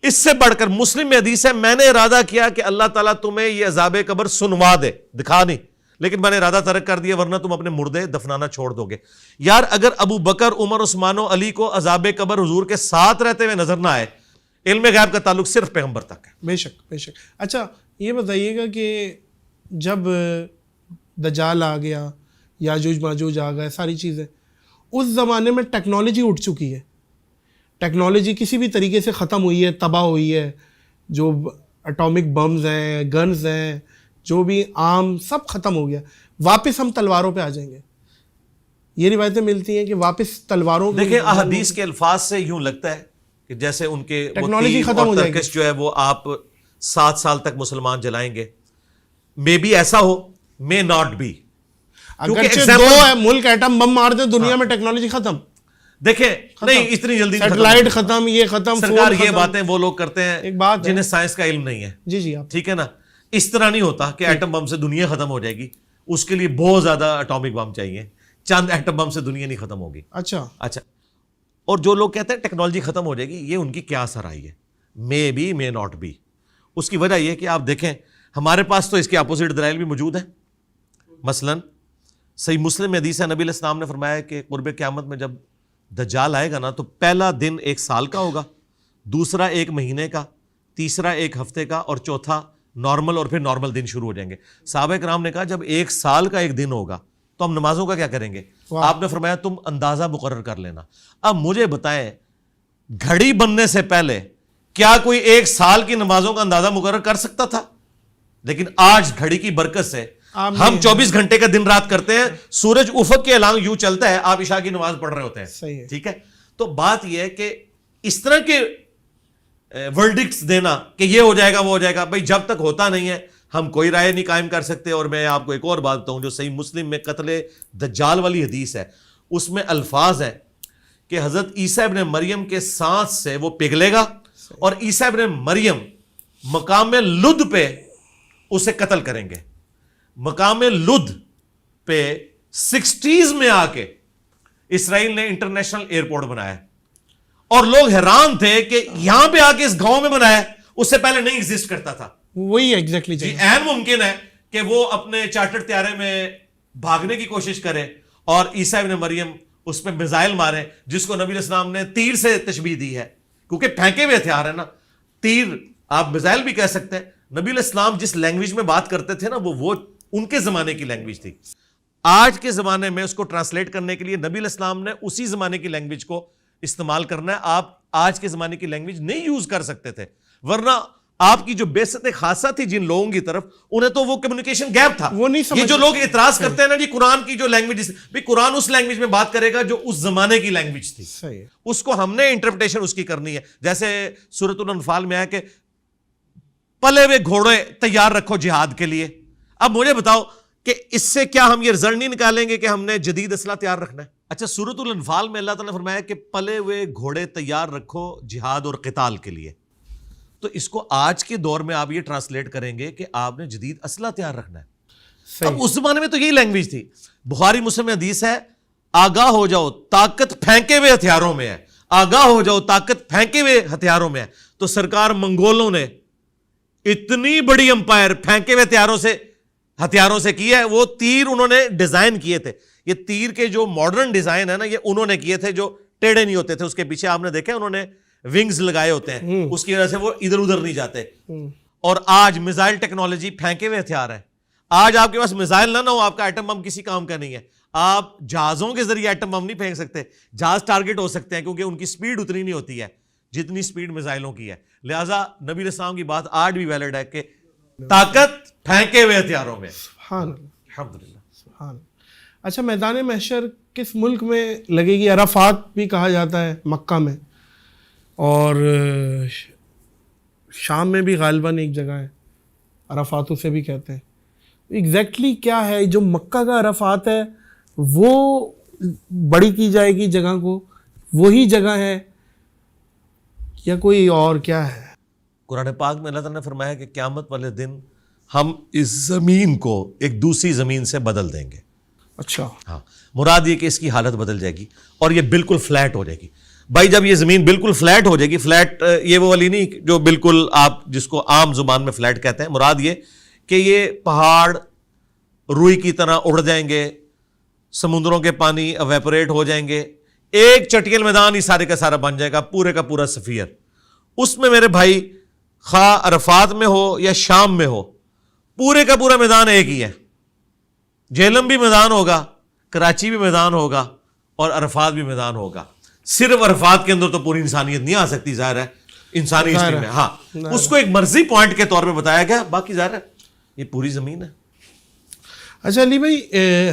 Speaker 2: اس سے بڑھ کر مسلم میں حدیث ہے, میں نے ارادہ کیا کہ اللہ تعالیٰ تمہیں یہ عذاب قبر سنوا دے, دکھا نہیں, لیکن میں نے ارادہ ترک کر دیا ورنہ تم اپنے مردے دفنانا چھوڑ دو گے. یار اگر ابو بکر, عمر, عثمان و علی کو عذاب قبر حضور کے ساتھ رہتے ہوئے نظر نہ آئے, علم غیب کا تعلق صرف پیغمبر تک ہے.
Speaker 1: بے شک بے شک. اچھا یہ بتائیے گا کہ جب دجال آ گیا, یاجوج ماجوج آ گئے, ساری چیزیں, اس زمانے میں ٹیکنالوجی اٹھ چکی ہے, ٹیکنالوجی کسی بھی طریقے سے ختم ہوئی ہے, تباہ ہوئی ہے. جو اٹامک بمز ہیں, گنز ہیں, جو بھی عام سب ختم ہو گیا. واپس ہم تلواروں پہ آ جائیں گے, یہ روایتیں ملتی ہیں کہ واپس تلواروں.
Speaker 2: دیکھیں احادیث کے الفاظ سے یوں لگتا ہے کہ جیسے ان کے
Speaker 1: ٹیکنالوجی ختم ہو جائے گی,
Speaker 2: جو ہے وہ آپ 7 سال تک مسلمان جلائیں گے. مے بی ایسا ہو, مے ناٹ بی.
Speaker 1: اگرچہ 2 ملک ایٹم بم مار دیں دنیا میں, ٹیکنالوجی ختم.
Speaker 2: دیکھیں نہیں اتنی جلدی
Speaker 1: سیٹلائٹ ختم, یہ ختم.
Speaker 2: سرکار یہ باتیں وہ لوگ کرتے ہیں جنہیں سائنس کا علم نہیں ہے.
Speaker 1: جی جی آپ
Speaker 2: ٹھیک ہے نا, اس طرح نہیں ہوتا کہ ایٹم بم سے دنیا ختم ہو جائے گی. اس کے لیے بہت زیادہ اٹامک بم چاہیے, چند ایٹم بم سے دنیا نہیں ختم ہوگی.
Speaker 1: اچھا.
Speaker 2: اور جو لوگ کہتے ہیں ٹیکنالوجی ختم ہو جائے گی, یہ ان کی کیا اثر آئی ہے, may be may not be. اس کی وجہ یہ کہ آپ دیکھیں ہمارے پاس تو اس کے اپوزٹ دلائل بھی موجود ہیں. مثلاً صحیح مسلم میں حدیث ہے, نبی علیہ السلام نے فرمایا کہ قرب قیامت میں جب دجال آئے گا نا تو پہلا دن 1 سال کا ہوگا, دوسرا 1 مہینے کا, تیسرا 1 ہفتے کا, اور چوتھا نارمل, اور پھر نارمل دن شروع ہو جائیں گے. صحابہ کرام نے کہا جب 1 سال کا 1 دن ہوگا تو ہم نمازوں کا کیا کریں گے؟ آپ نے فرمایا تم اندازہ مقرر کر لینا. اب مجھے بتائیں گھڑی بننے سے پہلے کیا کوئی 1 سال کی نمازوں کا اندازہ مقرر کر سکتا تھا؟ لیکن آج گھڑی کی برکت سے ہم 24 گھنٹے کا دن رات کرتے ہیں, سورج افق کے الانگ یوں چلتا ہے, آپ عشاء کی نماز پڑھ رہے ہوتے ہیں. ٹھیک ہے, تو بات یہ ہے کہ اس طرح کے ورڈکٹس دینا کہ یہ ہو جائے گا وہ ہو جائے گا, بھائی جب تک ہوتا نہیں ہے ہم کوئی رائے نہیں قائم کر سکتے. اور میں آپ کو ایک اور بات بتاؤں, جو صحیح مسلم میں قتل دجال والی حدیث ہے, اس میں الفاظ ہیں کہ حضرت عیسیٰ ابن مریم کے سانس سے وہ پگھلے گا, اور عیسیٰ ابن مریم مقام لد پہ اسے قتل کریں گے. مقام لد پہ 60s میں آ کے اسرائیل نے انٹرنیشنل ایئرپورٹ بنایا, اور لوگ حیران تھے کہ یہاں پہ آ کے اس گاؤں میں بنایا, اس سے پہلے نہیں ایگزسٹ کرتا تھا.
Speaker 1: وہی ایگزیکٹلی
Speaker 2: جی, عین ممکن ہے کہ وہ اپنے چارٹر طیارے میں بھاگنے کی کوشش کرے اور عیسیٰ ابن مریم اس پہ میزائل مارے, جس کو نبی علیہ السلام نے تیر سے تشبیہ دی ہے, کیونکہ پھینکے ہوئے ہتھیار ہے نا, تیر آپ میزائل بھی کہہ سکتے ہیں. نبی علیہ السلام جس لینگویج میں بات کرتے تھے نا, وہ ان کے زمانے کی لینگویج تھی. آج کے زمانے میں اس کو ٹرانسلیٹ کرنے کے لیے نبی علیہ السلام نے اسی زمانے کی لینگویج کو استعمال کرنا ہے. آپ آج کے زمانے کی لینگویج نہیں یوز کر سکتے تھے, ورنہ آپ کی جو بیست خاصہ تھی جن لوگوں کی طرف, انہیں تو وہ کمیونیکیشن گیپ تھا. یہ جو لوگ اعتراض کرتے ہیں نا جی قرآن کی جو لینگویج, بھی قرآن اس لینگویج میں بات کرے گا جو اس زمانے کی لینگویج تھی, اس کو ہم نے انٹرپریٹیشن اس کی کرنی ہے. جیسے سورۃ الانفال میں ہے کہ پلے ہوئے گھوڑے تیار رکھو جہاد کے لیے. اب مجھے بتاؤ کہ اس سے کیا ہم یہ رزلٹ نہیں نکالیں گے کہ ہم نے جدید اسلحہ تیار رکھنا ہے؟ اچھا، سورۃ الانفال میں اللہ تعالیٰ نے فرمایا کہ پلے ہوئے گھوڑے تیار رکھو جہاد اور قتال کے لیے. تو اس کو آج کے دور میں آپ یہ ٹرانسلیٹ کریں گے کہ آپ نے جدید اسلحہ تیار رکھنا ہے. اب اس زمانے میں تو یہی لینگویج تھی. بخاری مسلم میں حدیث ہے، آگاہ ہو جاؤ طاقت پھینکے ہوئے ہتھیاروں میں ہے، آگاہ ہو جاؤ طاقت پھینکے ہوئے ہتھیاروں میں ہے. تو سرکار منگولوں نے اتنی بڑی امپائر پھینکے ہوئے ہتھیاروں سے کی ہے. وہ تیر انہوں نے ڈیزائن کیے تھے. یہ تیر کے جو ماڈرن ڈیزائن ہے نا، یہ انہوں نے کیے تھے، جو ٹیڑھے نہیں ہوتے تھے. اس کے پیچھے آپ نے دیکھا انہوں نے ونگز لگائے ہوتے ہیں، اس کی وجہ سے وہ ادھر ادھر نہیں جاتے. اور آج میزائل ٹیکنالوجی پھینکے ہوئے ہتھیار ہے. آج آپ کے پاس میزائل نہ ہو، آپ کا ایٹم بم کسی کام کا نہیں ہے. آپ جہازوں کے ذریعے ایٹم بم نہیں پھینک سکتے. جہاز ٹارگٹ ہو سکتے ہیں کیونکہ ان کی سپیڈ اتنی نہیں ہوتی ہے جتنی سپیڈ میزائلوں کی ہے. لہٰذا نبی علیہ السلام کی بات آج بھی ویلڈ ہے کہ طاقت پھینکے ہوئے ہتھیاروں میں.
Speaker 1: سبحان اللہ،
Speaker 2: الحمدللہ.
Speaker 1: سبحان اللہ. اچھا، میدان محشر کس ملک میں لگے گی؟ عرفات بھی کہا جاتا ہے مکہ میں، اور شام میں بھی غالباً ایک جگہ ہے، عرفات اسے بھی کہتے ہیں. ایگزیکٹلی کیا ہے جو مکہ کا عرفات ہے وہ بڑی کی جائے گی جگہ کو، وہی جگہ ہے یا کوئی اور کیا ہے؟
Speaker 2: قرآن پاک میں اللہ تعالیٰ نے فرمایا کہ قیامت والے دن ہم اس زمین کو ایک دوسری زمین سے بدل دیں گے.
Speaker 1: اچھا،
Speaker 2: ہاں، مراد یہ کہ اس کی حالت بدل جائے گی اور یہ بالکل فلیٹ ہو جائے گی. بھائی جب یہ زمین بالکل فلیٹ ہو جائے گی، فلیٹ یہ وہ والی نہیں جو بالکل آپ جس کو عام زبان میں فلیٹ کہتے ہیں، مراد یہ کہ یہ پہاڑ روئی کی طرح اڑ جائیں گے، سمندروں کے پانی ایویپوریٹ ہو جائیں گے، ایک چٹیل میدان ہی سارے کا سارا بن جائے گا، پورے کا پورا سفیر. اس میں میرے بھائی خواہ عرفات میں ہو یا شام میں ہو، پورے کا پورا میدان ایک ہی ہے. جہلم بھی میدان ہوگا، کراچی بھی میدان ہوگا اور عرفات بھی میدان ہوگا. صرف عرفات کے اندر تو پوری انسانیت نہیں آ سکتی، ظاہر ہے انسانی ہسٹری میں. ہاں، اس کو ایک مرضی پوائنٹ کے طور پہ بتایا گیا، باقی ظاہر ہے یہ پوری زمین ہے.
Speaker 1: اچھا علی بھائی،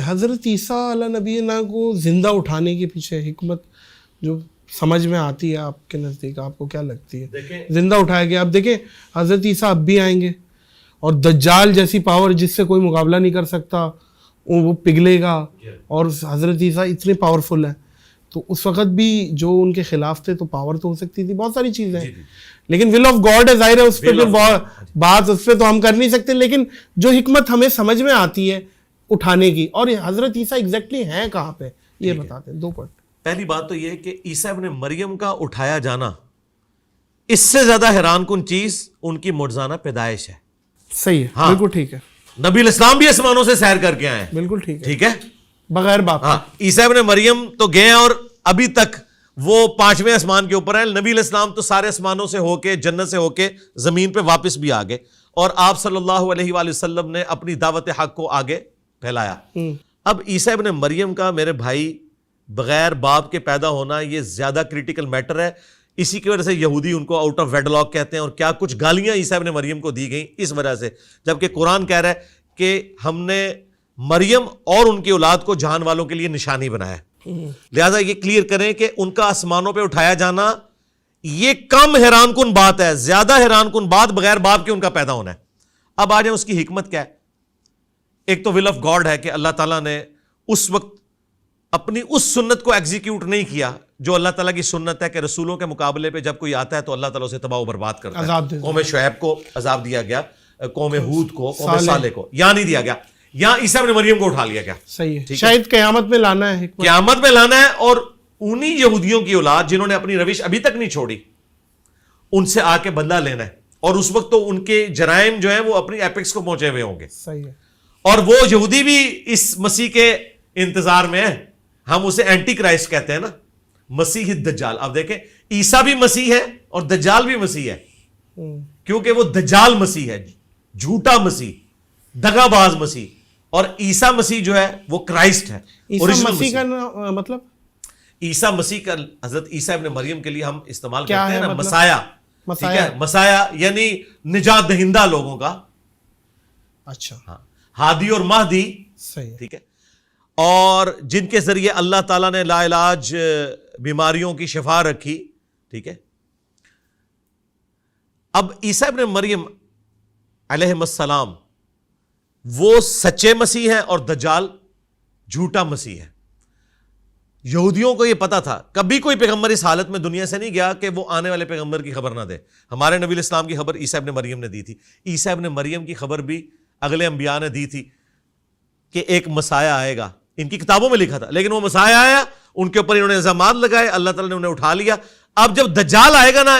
Speaker 1: حضرت عیسیٰ علیہ نبی کو زندہ اٹھانے کے پیچھے حکمت جو سمجھ میں آتی ہے آپ کے نزدیک، آپ کو کیا لگتی ہے؟ زندہ اٹھایا گیا، اب دیکھیں حضرت عیسیٰ اب بھی آئیں گے اور دجال جیسی پاور جس سے کوئی مقابلہ نہیں کر سکتا وہ پگھلے گا، اور حضرت عیسیٰ اتنے پاورفل ہیں. تو اس وقت بھی جو ان کے خلاف تھے تو پاور تو ہو سکتی تھی، بہت ساری چیزیں ہیں، لیکن ول آف گاڈ ہے، ظاہر ہے اس پہ بات اس پہ تو ہم کر نہیں سکتے. لیکن جو حکمت ہمیں سمجھ میں آتی ہے اٹھانے کی، اور حضرت عیسیٰ ایگزیکٹلی ہیں کہاں پہ، یہ بتاتے ہیں. 2 پوائنٹ.
Speaker 2: پہلی بات تو یہ ہے کہ عیسیٰ ابن مریم کا اٹھایا جانا اس سے زیادہ حیران کن چیز ان کی معجزانہ پیدائش ہے.
Speaker 1: صحیح ہے، بالکل ٹھیک ہے.
Speaker 2: نبی علیہ السلام بھی آسمانوں سے سیر کر کے آئے ہیں،
Speaker 1: بالکل ٹھیک ہے،
Speaker 2: ٹھیک ہے،
Speaker 1: بغیر باپ.
Speaker 2: ہاں، عیسیٰ ابن مریم تو گئے ہیں اور ابھی تک وہ 5ویں آسمان کے اوپر ہیں. نبی علیہ السلام تو سارے آسمانوں سے ہو کے، جنت سے ہو کے زمین پہ واپس بھی آ گئے، اور آپ صلی اللہ علیہ وآلہ وسلم نے اپنی دعوت حق کو آگے پھیلایا. اب عیسیٰ ابن مریم کا میرے بھائی بغیر باپ کے پیدا ہونا یہ زیادہ کریٹیکل میٹر ہے. اسی کی وجہ سے یہودی ان کو آؤٹ آف ویڈلاک کہتے ہیں، اور کیا کچھ گالیاں عیسیٰ ابن مریم کو دی گئیں اس وجہ سے، جبکہ قرآن کہہ رہا ہے کہ ہم نے مریم اور ان کی اولاد کو جہان والوں کے لیے نشانی بنایا. لہذا یہ کلیئر کریں کہ ان کا آسمانوں پہ اٹھایا جانا یہ کم حیران کن بات ہے، زیادہ حیران کن بات بغیر باپ کے ان کا پیدا ہونا ہے. اب آ جائیں اس کی حکمت کیا ہے. ایک تو ول آف گاڈ ہے کہ اللہ تعالیٰ نے اس وقت اپنی اس سنت کو ایگزیکیوٹ نہیں کیا جو اللہ تعالیٰ کی سنت ہے کہ رسولوں کے مقابلے پہ جب کوئی آتا ہے تو اللہ تعالیٰ اسے تباہ و برباد کرتا ہے. قوم شعیب کو عذاب دیا گیا، قوم ہود کو، قوم صالح کو یہاں نہیں دیا گیا، یہاں عیسیٰ ابن مریم کو اٹھا لیا گیا.
Speaker 1: صحیح ہے، شاید قیامت میں لانا ہے،
Speaker 2: قیامت میں لانا ہے. اور انہی یہودیوں کی اولاد جنہوں نے اپنی روش ابھی تک نہیں چھوڑی، ان سے آ کے بدلہ لینا ہے. اور اس وقت تو ان کے جرائم جو ہیں وہ اپنی ایپکس کو پہنچے ہوئے ہوں گے.
Speaker 1: صحیح ہے.
Speaker 2: اور وہ یہودی بھی اس مسیح کے انتظار میں ہیں. ہم اسے اینٹی کرائسٹ کہتے ہیں نا، مسیح الدجال. اب دیکھیں عیسیٰ بھی مسیح ہے اور دجال بھی مسیح ہے، کیونکہ وہ دجال مسیح ہے، جھوٹا مسیح، دغا باز مسیح. اور عیسیٰ مسیح جو ہے وہ کرائسٹ ہے.
Speaker 1: عیسیٰ مسیح کا مطلب،
Speaker 2: عیسیٰ مسیح کا حضرت عیسیٰ ابن مریم کے لیے ہم استعمال کرتے ہیں نا مسایا. ٹھیک ہے، مسایا یعنی نجات دہندہ لوگوں کا.
Speaker 1: اچھا،
Speaker 2: ہاں، ہادی اور مہدی.
Speaker 1: صحیح،
Speaker 2: ٹھیک ہے. اور جن کے ذریعے اللہ تعالیٰ نے لا علاج بیماریوں کی شفا رکھی. ٹھیک ہے. اب عیسیٰ ابن مریم علیہ السلام وہ سچے مسیح ہیں اور دجال جھوٹا مسیح ہے. یہودیوں کو یہ پتا تھا, کبھی کوئی پیغمبر اس حالت میں دنیا سے نہیں گیا کہ وہ آنے والے پیغمبر کی خبر نہ دے. ہمارے نبی الاسلام کی خبر عیسیٰ ابن مریم نے دی تھی. عیسیٰ ابن مریم کی خبر بھی اگلے انبیاء نے دی تھی کہ ایک مسیح آئے گا. ان کی کتابوں میں لکھا تھا, لیکن وہ مسیح آیا, ان کے اوپر انہوں نے الزامات لگائے, اللہ تعالیٰ نے انہیں اٹھا لیا. اب جب دجال آئے گا نا,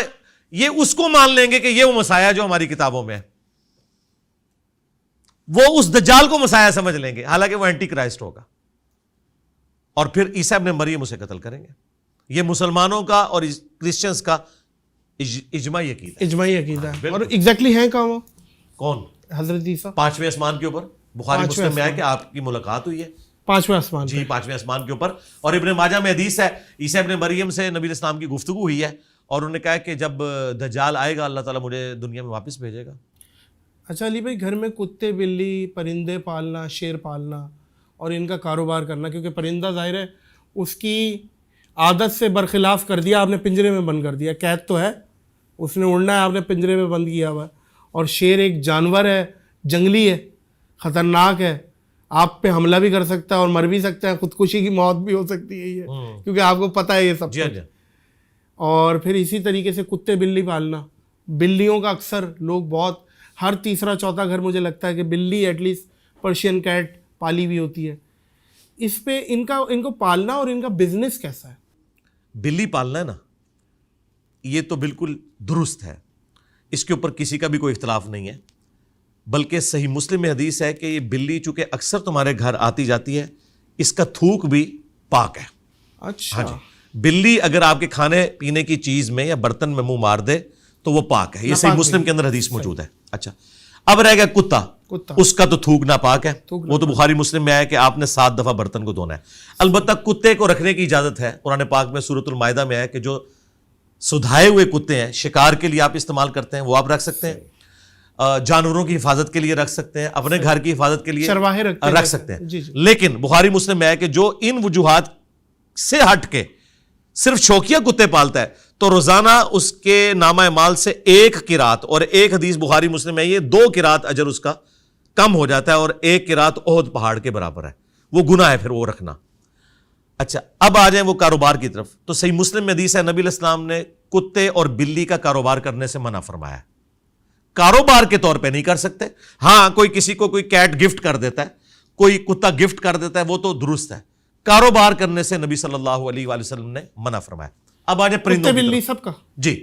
Speaker 2: یہ اس کو مان لیں گے کہ یہ وہ مسیح جو ہماری کتابوں میں ہے. وہ اس دجال کو مسیح سمجھ لیں گے, حالانکہ وہ اینٹی کرائسٹ ہوگا. اور پھر عیسیٰ ابن مریم اسے قتل کریں گے. یہ مسلمانوں کا اور کرسچنز کا اجماعی عقیدہ ہے. اور
Speaker 1: ایگزیکٹلی ہیں کہاں وہ؟
Speaker 2: کون؟
Speaker 1: حضرت عیسیٰ
Speaker 2: 5ویں آسمان کے اوپر. بخاری مسلم میں ہے کہ آپ کی ملاقات ہوئی ہے
Speaker 1: 5ویں آسمان.
Speaker 2: جی 5ویں آسمان کے اوپر. اور ابن ماجہ میں حدیث ہے, عیسیٰ ابن مریم سے نبی الاسلام کی گفتگو ہوئی ہے اور انہوں نے کہا کہ جب دجال آئے گا اللہ تعالیٰ مجھے دنیا میں واپس بھیجے گا.
Speaker 1: اچھا علی بھائی, گھر میں کتے بلی پرندے پالنا, شیر پالنا اور ان کا کاروبار کرنا, کیونکہ پرندہ ظاہر ہے اس کی عادت سے برخلاف کر دیا, آپ نے پنجرے میں بند کر دیا. قید تو ہے, اس نے اڑنا ہے, آپ نے پنجرے میں بند کیا ہوا ہے. اور شیر ایک جانور ہے, جنگلی ہے, خطرناک ہے, آپ پہ حملہ بھی کر سکتا ہے اور مر بھی سکتا ہے, خودکشی کی موت بھی ہو سکتی ہے یہ, کیونکہ آپ کو پتہ ہے یہ سب کچھ. اور پھر اسی طریقے سے کتے بلی پالنا. بلیوں کا اکثر لوگ بہت, ہر تیسرا چوتھا گھر مجھے لگتا ہے کہ بلی ایٹ لیسٹ پرشین کیٹ پالی ہوئی ہوتی ہے. اس پہ ان کو پالنا اور ان کا بزنس کیسا ہے؟
Speaker 2: بلی پالنا ہے نا, یہ تو بالکل درست ہے, اس کے اوپر کسی کا بھی کوئی اختلاف نہیں ہے. بلکہ صحیح مسلم میں حدیث ہے کہ یہ بلی چونکہ اکثر تمہارے گھر آتی جاتی ہے, اس کا تھوک بھی پاک ہے.
Speaker 1: اچھا.
Speaker 2: ہاں جی, بلی اگر آپ کے کھانے پینے کی چیز میں یا برتن میں منہ مار دے تو وہ پاک ہے. یہ صحیح مسلم کے اندر حدیث موجود ہے. اچھا, اب رہ گیا کتا, اس کا تو تھوک ناپاک ہے, وہ تو بخاری مسلم میں ہے کہ آپ نے 7 دفعہ برتن کو دھونا ہے. البتہ کتے کو رکھنے کی اجازت ہے. قرآن پاک میں سورۃ المائدہ میں ہے کہ جو سدھائے ہوئے کتے ہیں, شکار کے لیے آپ استعمال کرتے ہیں, وہ آپ رکھ سکتے ہیں, جانوروں کی حفاظت کے لیے رکھ سکتے ہیں, اپنے گھر کی حفاظت کے لیے رکھ سکتے ہیں. لیکن بخاری مسلم میں ہے کہ جو ان وجوہات سے ہٹ کے صرف شوقیہ کتے پالتا ہے تو روزانہ اس کے نامہ اعمال سے 1 قرات, اور ایک حدیث بخاری مسلم میں یہ 2 قرات اجر اس کا کم ہو جاتا ہے, اور 1 قرات احد پہاڑ کے برابر ہے. وہ گناہ ہے پھر وہ رکھنا. اچھا, اب آ جائیں وہ کاروبار کی طرف. تو صحیح مسلم میں حدیث ہے نبی الاسلام نے کتے اور بلی کا کاروبار کرنے سے منع فرمایا. کاروبار کے طور پہ نہیں کر سکتے. ہاں, کوئی کسی کو کوئی کیٹ گفٹ کر دیتا ہے, کوئی کتا گفٹ کر دیتا ہے, وہ تو درست ہے. کاروبار کرنے سے نبی صلی اللہ علیہ وآلہ وسلم نے منع فرمایا. اب آ جائیں پرندوں کی طرف.
Speaker 1: سب کا
Speaker 2: جی,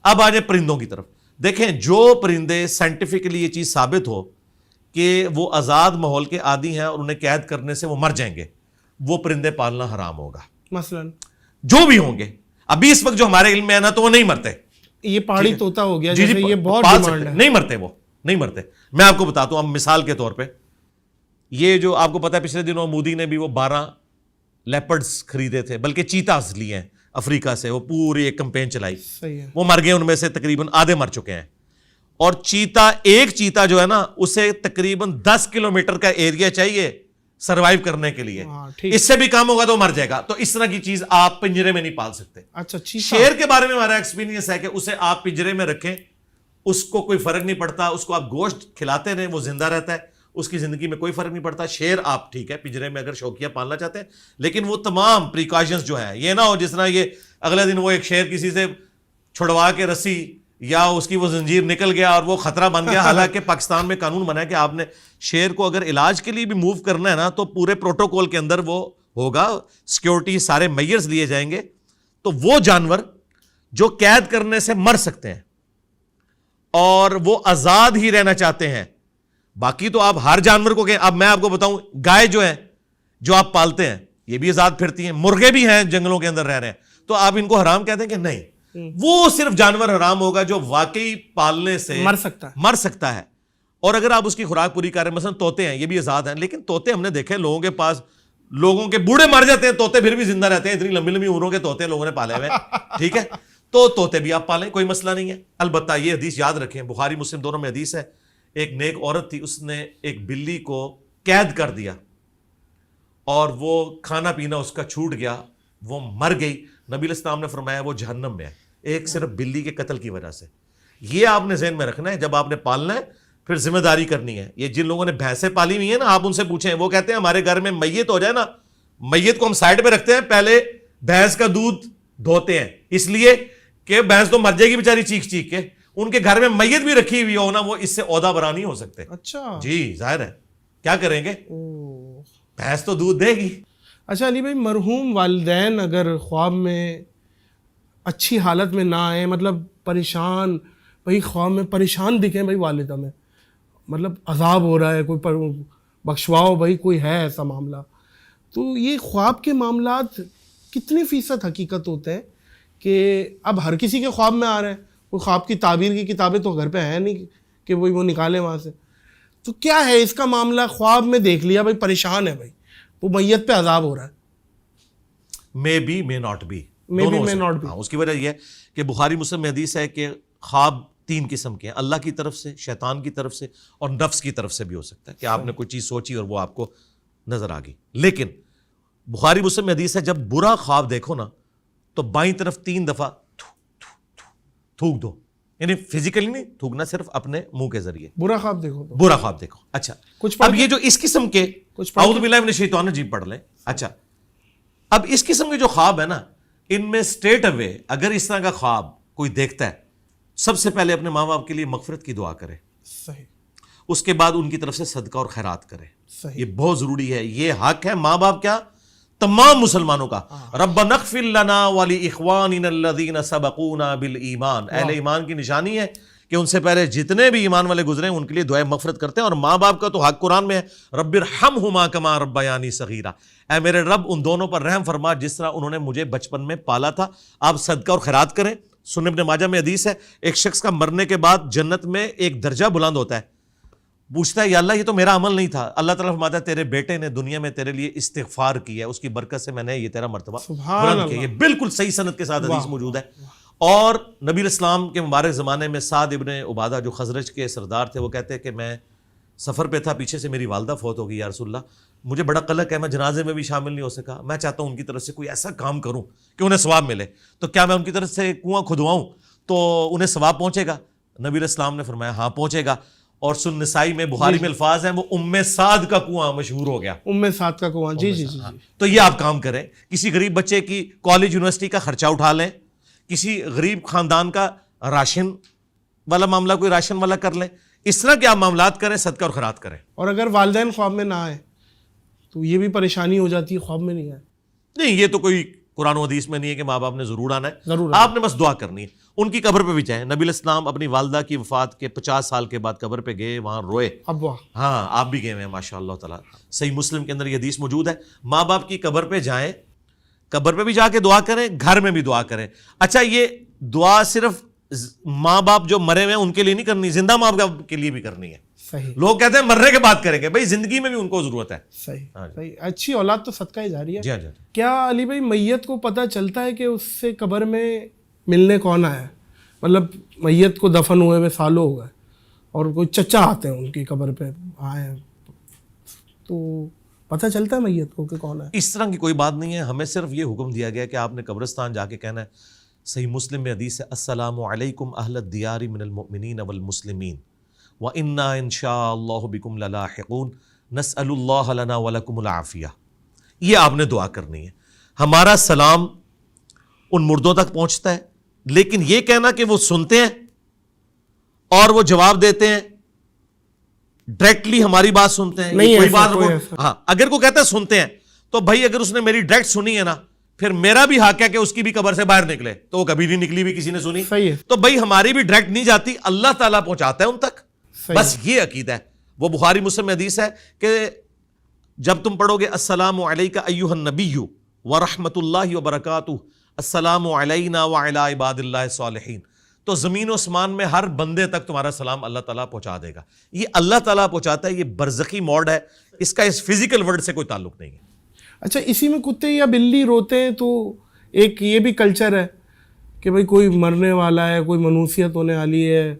Speaker 2: اب آ جائیں پرندوں کی طرف. دیکھیں, جو پرندے سائنٹیفکلی یہ چیز ثابت ہو کہ وہ آزاد ماحول کے عادی ہیں اور انہیں قید کرنے سے وہ مر جائیں گے, وہ پرندے پالنا حرام ہوگا.
Speaker 1: مثلا
Speaker 2: جو بھی ہوں گے, ابھی اس وقت جو ہمارے علم میں ہے نا, تو وہ نہیں مرتے.
Speaker 1: یہ پہاڑی طوطا ہو گیا,
Speaker 2: جی جی,
Speaker 1: یہ بہت ڈیمانڈ ہے.
Speaker 2: نہیں مرتے, وہ نہیں مرتے. میں آپ کو بتاتا ہوں, اب مثال کے طور پہ, یہ جو آپ کو پتا ہے پچھلے دنوں مودی نے بھی وہ 12 لیپرڈز خریدے تھے, بلکہ چیتاز لیے ہیں افریقہ سے, وہ پوری ایک کمپین چلائی. وہ مر گئے, ان میں سے تقریباً آدھے مر چکے ہیں. اور ایک چیتا جو ہے نا, اسے تقریباً 10 کلومیٹر کا ایریا چاہیے سروائیو کرنے کے لیے. اس سے بھی کام ہوگا تو مر جائے گا. تو اس طرح کی چیز آپ پنجرے میں نہیں پال سکتے.
Speaker 1: اچھا,
Speaker 2: شیر کے بارے میں ہمارا ایکسپیرینس ہے کہ اسے آپ پنجرے میں رکھیں, اس کو کوئی فرق نہیں پڑتا. اس کو آپ گوشت کھلاتے رہیں, وہ زندہ رہتا ہے, اس کی زندگی میں کوئی فرق نہیں پڑتا. شیر آپ ٹھیک ہے پنجرے میں اگر شوقیہ پالنا چاہتے ہیں, لیکن وہ تمام پریکاشنز جو ہیں, یہ نہ ہو جس طرح یہ اگلے دن وہ ایک شیر کسی سے چھڑوا کے رسی یا اس کی وہ زنجیر نکل گیا اور وہ خطرہ بن گیا. حالانکہ پاکستان میں قانون بنا ہے کہ آپ نے شیر کو اگر علاج کے لیے بھی موو کرنا ہے نا, تو پورے پروٹوکول کے اندر وہ ہوگا, سیکیورٹی سارے میئرز لیے جائیں گے. تو وہ جانور جو قید کرنے سے مر سکتے ہیں اور وہ آزاد ہی رہنا چاہتے ہیں, باقی تو آپ ہر جانور کو کہیں. اب میں آپ کو بتاؤں, گائے جو ہے جو آپ پالتے ہیں یہ بھی آزاد پھرتی ہیں, مرغے بھی ہیں جنگلوں کے اندر رہ رہے ہیں, تو آپ ان کو حرام کہتے ہیں کہ نہیں. وہ صرف جانور حرام ہوگا جو واقعی پالنے سے مر سکتا ہے. اور اگر آپ اس کی خوراک پوری کر رہے ہیں, مثلا طوطے ہیں, یہ بھی آزاد ہیں, لیکن طوطے ہم نے دیکھے لوگوں کے پاس, لوگوں کے بوڑھے مر جاتے ہیں, طوطے پھر بھی زندہ رہتے ہیں. اتنی لمبی لمبی عمروں کے طوطے لوگوں نے پالے ہوئے, ٹھیک ہے, تو طوطے بھی آپ پالیں, کوئی مسئلہ نہیں ہے. البتہ یہ حدیث یاد رکھیں, بخاری مسلم دونوں میں حدیث ہے, ایک نیک عورت تھی, اس نے ایک بلی کو قید کر دیا اور وہ کھانا پینا اس کا چھوٹ گیا, وہ مر گئی. نبی الاسلام نے فرمایا وہ جہنم میں ہے, ایک صرف بلی کے قتل کی وجہ سے. یہ آپ نے ذہن میں رکھنا ہے جب آپ نے پالنا ہے. پھر ذمہ داری کرنی ہے. یہ جن لوگوں نے بھینسیں پالی ہوئی ہیں نا, آپ ان سے پوچھیں, وہ کہتے ہیں ہمارے گھر میں میت ہو جائے نا, میت کو ہم سائڈ پہ رکھتے ہیں, پہلے بھینس کا دودھ دھوتے ہیں, اس لیے کہ بھینس تو مر جائے گی بیچاری چیخ چیخ کے. ان کے گھر میں میت بھی رکھی ہوئی ہو نا, وہ اس سے عہدہ برا نہیں ہو سکتے.
Speaker 1: اچھا
Speaker 2: جی ظاہر ہے, کیا کریں گے, بھینس تو دودھ دے گی.
Speaker 1: اچھا علی بھائی, مرحوم والدین اگر خواب میں اچھی حالت میں نہ آئیں, مطلب پریشان, بھائی خواب میں پریشان دکھیں بھائی والدہ میں, مطلب عذاب ہو رہا ہے, کوئی بخشواؤ بھائی, کوئی ہے ایسا معاملہ, تو یہ خواب کے معاملات کتنی فیصد حقیقت ہوتے ہیں کہ اب ہر کسی کے خواب میں آ رہے ہیں؟ کوئی خواب کی تعبیر کی کتابیں تو گھر پہ ہیں نہیں کہ وہ نکالیں وہاں سے, تو کیا ہے اس کا معاملہ؟ خواب میں دیکھ لیا بھائی پریشان ہے, بھائی وہ میت پہ عذاب ہو رہا ہے,
Speaker 2: may be may not be, اس کی وجہ یہ ہے کہ بخاری مسلم میں حدیث ہے کہ خواب 3 قسم کے ہیں, اللہ کی طرف سے, شیطان کی طرف سے, اور نفس کی طرف سے بھی ہو سکتا ہے کہ آپ نے کوئی چیز سوچی اور وہ آپ کو نظر آ گئی. لیکن بخاری مسلم میں حدیث ہے جب برا خواب دیکھو نا تو بائیں طرف 3 دفعہ تھوک دو, یعنی فزیکلی نہیں تھوکنا, صرف اپنے منہ کے ذریعے.
Speaker 1: برا خواب دیکھو تو
Speaker 2: برا خواب دیکھو. اچھا اب یہ جو اس قسم کے, اعوذ باللہ من الشیطان الرجیم پڑھ لیں. اچھا اب اس قسم کے جو خواب ہے نا, ان میں اسٹریٹ اوے اگر اس طرح کا خواب کوئی دیکھتا ہے, سب سے پہلے اپنے ماں باپ کے لیے مغفرت کی دعا کرے,
Speaker 1: صحیح,
Speaker 2: اس کے بعد ان کی طرف سے صدقہ اور خیرات کرے.
Speaker 1: صحیح,
Speaker 2: یہ بہت ضروری ہے, یہ حق ہے ماں باپ کیا, تمام مسلمانوں کا. ربنا اغفر لنا ولاخواننا الذین سبقونا بالایمان, اہل ایمان کی نشانی ہے کہ ان سے پہلے جتنے بھی ایمان والے گزرے ہیں ان کے لیے دعائیں مغفرت کرتے ہیں. اور ماں باپ کا تو حق قرآن میں ہے, رب ارحمہما کما ربیانی صغیرا, اے میرے رب ان دونوں پر رحم فرما جس طرح انہوں نے مجھے بچپن میں پالا تھا. آپ صدقہ اور خیرات کریں. سنن ابن ماجہ میں حدیث ہے, ایک شخص کا مرنے کے بعد جنت میں ایک درجہ بلند ہوتا ہے, پوچھتا ہے یا اللہ یہ تو میرا عمل نہیں تھا, اللہ تعالیٰ فرماتا ہے تیرے بیٹے نے دنیا میں تیرے لیے استغفار کیا ہے, اس کی برکت سے میں نے یہ تیرا مرتبہ بلند کیا. یہ بالکل صحیح سند کے ساتھ حدیث موجود ہے. اور نبی الاسلام کے مبارک زمانے میں سعد ابن عبادہ جو خزرج کے سردار تھے, وہ کہتے ہیں کہ میں سفر پہ تھا, پیچھے سے میری والدہ فوت ہو گئی, یا رسول اللہ مجھے بڑا قلق ہے, میں جنازے میں بھی شامل نہیں ہو سکا, میں چاہتا ہوں ان کی طرف سے کوئی ایسا کام کروں کہ انہیں ثواب ملے, تو کیا میں ان کی طرف سے کنواں کھدواؤں تو انہیں ثواب پہنچے گا؟ نبی الاسلام نے فرمایا ہاں پہنچے گا. اور سن نسائی میں بخاری میں الفاظ ہیں, وہ ام سعد کا کنواں مشہور ہو گیا,
Speaker 1: ام سعد کا کنواں. جی جی جی.
Speaker 2: تو یہ آپ کام کریں, کسی غریب بچے کی کالج یونیورسٹی کا خرچہ اٹھا لیں, کسی غریب خاندان کا راشن والا معاملہ کوئی راشن والا کر لیں, اس طرح کے آپ معاملات کریں, صدقہ اور خیرات کریں.
Speaker 1: اور اگر والدین خواب میں نہ آئے تو یہ بھی پریشانی ہو جاتی ہے, خواب میں نہیں آئے.
Speaker 2: نہیں, یہ تو کوئی قرآن و حدیث میں نہیں ہے کہ ماں باپ نے ضرور آنا ہے,
Speaker 1: ضرور
Speaker 2: آپ نے بس دعا کرنی ہے. ان کی قبر پہ بھی جائیں. نبی الاسلام اپنی والدہ کی وفات کے 50 سال کے بعد قبر پہ گئے, وہاں روئے.
Speaker 1: ابا,
Speaker 2: ہاں آپ بھی گئے ہوئے ہیں ماشاء اللہ تعالیٰ, صحیح مسلم کے اندر یہ حدیث موجود ہے. ماں باپ کی قبر پہ جائیں, قبر پہ بھی جا کے دعا کریں, گھر میں بھی دعا کریں. اچھا یہ دعا صرف ماں باپ جو مرے ہوئے ہیں ان کے لیے نہیں کرنی, زندہ ماں باپ کے لیے بھی کرنی ہے.
Speaker 1: صحیح,
Speaker 2: لوگ کہتے ہیں مرنے کے بعد کریں گے, بھائی زندگی میں بھی ان کو ضرورت ہے.
Speaker 1: صحیح, صحیح. اچھی اولاد تو صدقہ جاریہ ہے.
Speaker 2: جی ہاں جی.
Speaker 1: کیا علی بھائی میت کو پتہ چلتا ہے کہ اس سے قبر میں ملنے کون آیا ہے؟ مطلب میت کو دفن ہوئے ہوئے سالوں ہو گئے اور کوئی چچا آتے ہیں ان کی قبر پہ آئے ہیں, تو پتہ چلتا ہے میت کو کہ کون ہے؟
Speaker 2: اس طرح کی کوئی بات نہیں ہے, ہمیں صرف یہ حکم دیا گیا کہ آپ نے قبرستان جا کے کہنا ہے. صحیح مسلم میں حدیث ہے, السلام علیکم اہل الدیار من المؤمنین والمسلمین وَإِنَّا إِن شَاءَ اللَّهُ بِكُمْ لَلَاحِقُونَ نَسْأَلُ اللَّهَ لَنَا وَلَكُمُ الْعَافِيَةَ. یہ آپ نے دعا کرنی ہے. ہمارا سلام ان مردوں تک پہنچتا ہے, لیکن یہ کہنا کہ وہ سنتے ہیں اور وہ جواب دیتے ہیں, ڈائریکٹلی ہماری بات سنتے ہیں, کوئی بات ہاں اگر کوئی کہتا ہے سنتے ہیں تو بھائی اگر اس نے میری ڈائریکٹ سنی ہے نا, پھر میرا بھی حق ہے کہ اس کی بھی قبر سے باہر نکلے, تو وہ کبھی نہیں نکلی بھی کسی نے سنی. تو بھائی ہماری بھی ڈائریکٹ نہیں جاتی, اللہ تعالیٰ پہنچاتا ہے ان تک, بس یہ عقیدہ ہے. وہ بخاری مسلم میں حدیث ہے کہ جب تم پڑھو گے السلام علیکہ ایھا النبی ورحمۃ اللہ وبرکاتہ السلام علینا وعلی عباد اللہ الصالحین, تو زمین و اسمان میں ہر بندے تک تمہارا سلام اللہ تعالیٰ پہنچا دے گا. یہ اللہ تعالیٰ پہنچاتا ہے, یہ برزخی موڈ ہے, اس کا اس فزیکل ورلڈ سے کوئی تعلق نہیں ہے.
Speaker 1: اچھا اسی میں کتے یا بلی روتے ہیں تو ایک یہ بھی کلچر ہے کہ بھئی کوئی مرنے والا ہے, کوئی منوسیت ہونے والی ہے,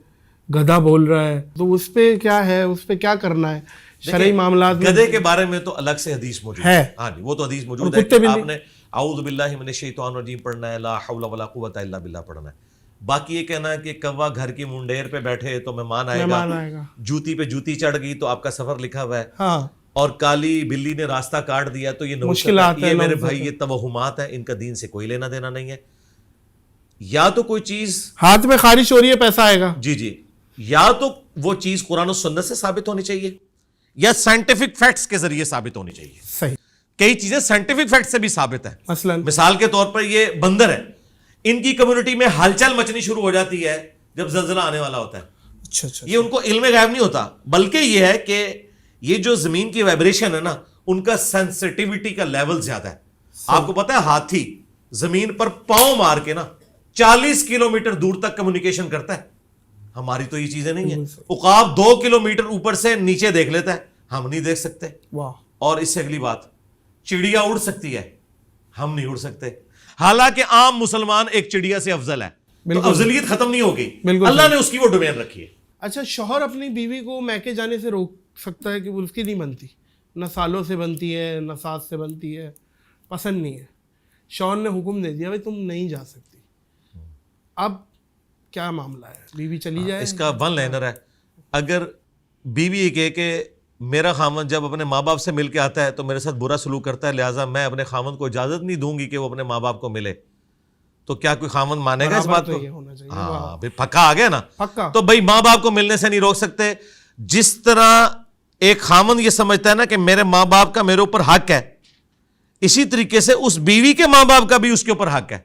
Speaker 1: گدھا بول رہا ہے, تو اس پہ کیا ہے, اس پہ کیا کرنا ہے شرعی معاملات میں؟
Speaker 2: گدھے کے بارے میں تو الگ سے حدیث موجود ہے. ہاں جی, وہ تو حدیث موجود ہے کہ آپ نے اعوذ باللہ من الشیطان الرجیم پڑھنا ہے, لا حول ولا قوت الا باللہ پڑھنا ہے. باقی یہ کہنا کہ کوا گھر کی منڈیر پہ بیٹھے تو مہمان آئے گا, جوتی پہ جوتی چڑھ گئی تو آپ کا سفر لکھا ہوا ہے,
Speaker 1: ہاں,
Speaker 2: اور کالی بلی نے راستہ کاٹ دیا تو یہ
Speaker 1: مشکلات
Speaker 2: یہ میرے بھائی یہ توہمات ہیں, ان کا دین سے کوئی لینا دینا نہیں ہے. یا تو کوئی چیز
Speaker 1: ہاتھ میں خارش ہو رہی ہے پیسہ آئے گا,
Speaker 2: جی, یا تو وہ چیز قرآن و سنت سے ثابت ہونی چاہیے یا سائنٹیفک فیکٹس کے ذریعے ثابت ہونی چاہیے.
Speaker 1: صحیح,
Speaker 2: کئی چیزیں سائنٹیفک فیکٹ سے بھی ثابت ہیں.
Speaker 1: مثال
Speaker 2: کے طور پر یہ بندر ہے, ان کی کمیونٹی میں ہلچل مچنی شروع ہو جاتی ہے جب زلزلہ آنے والا ہوتا ہے.
Speaker 1: اچھا,
Speaker 2: یہ ان کو علم غیب نہیں ہوتا, بلکہ یہ ہے کہ یہ جو زمین کی وائبریشن ہے نا, ان کا سینسٹیوٹی کا لیول زیادہ ہے. آپ کو پتا ہے ہاتھی زمین پر پاؤں مار کے نا 40 کلومیٹر دور تک کمیونیکیشن کرتا ہے. ہماری تو یہ چیزیں نہیں ہیں. عقاب 2 کلومیٹر اوپر سے نیچے دیکھ لیتا ہے, ہم نہیں دیکھ سکتے. اور اس سے اگلی بات, چڑیا اڑ سکتی ہے, ہم نہیں اڑ سکتے. حالانکہ عام مسلمان ایک چڑیا سے افضل ہے, تو افضلیت ختم نہیں ہوگی, اللہ نے اس کی وہ ڈومین رکھی ہے.
Speaker 1: اچھا, شوہر اپنی بیوی کو میکے جانے سے روک سکتا ہے کہ وہ اس کی نہیں بنتی, نہ سالوں سے بنتی ہے نہ ساس سے بنتی ہے, پسند نہیں ہے, شوہر نے حکم دے دیا بھائی تم نہیں جا سکتی, اب کیا معاملہ ہے, بیوی چلی جائے؟ اس
Speaker 2: کا ون لائنر ہے. اگر بیوی یہ کہے کہ میرا خاوند جب اپنے ماں باپ سے مل کے آتا ہے تو میرے ساتھ برا سلوک کرتا ہے, لہٰذا میں اپنے خاوند کو اجازت نہیں دوں گی کہ وہ اپنے ماں باپ کو ملے, تو کیا کوئی خاوند مانے گا اس بات کو؟ ہاں بھائی, پکا آ گیا نا. تو بھائی ماں باپ کو ملنے سے نہیں روک سکتے. جس طرح ایک خاوند یہ سمجھتا ہے نا کہ میرے ماں باپ کا میرے اوپر حق ہے, اسی طریقے سے اس بیوی کے ماں باپ کا بھی اس کے اوپر حق ہے.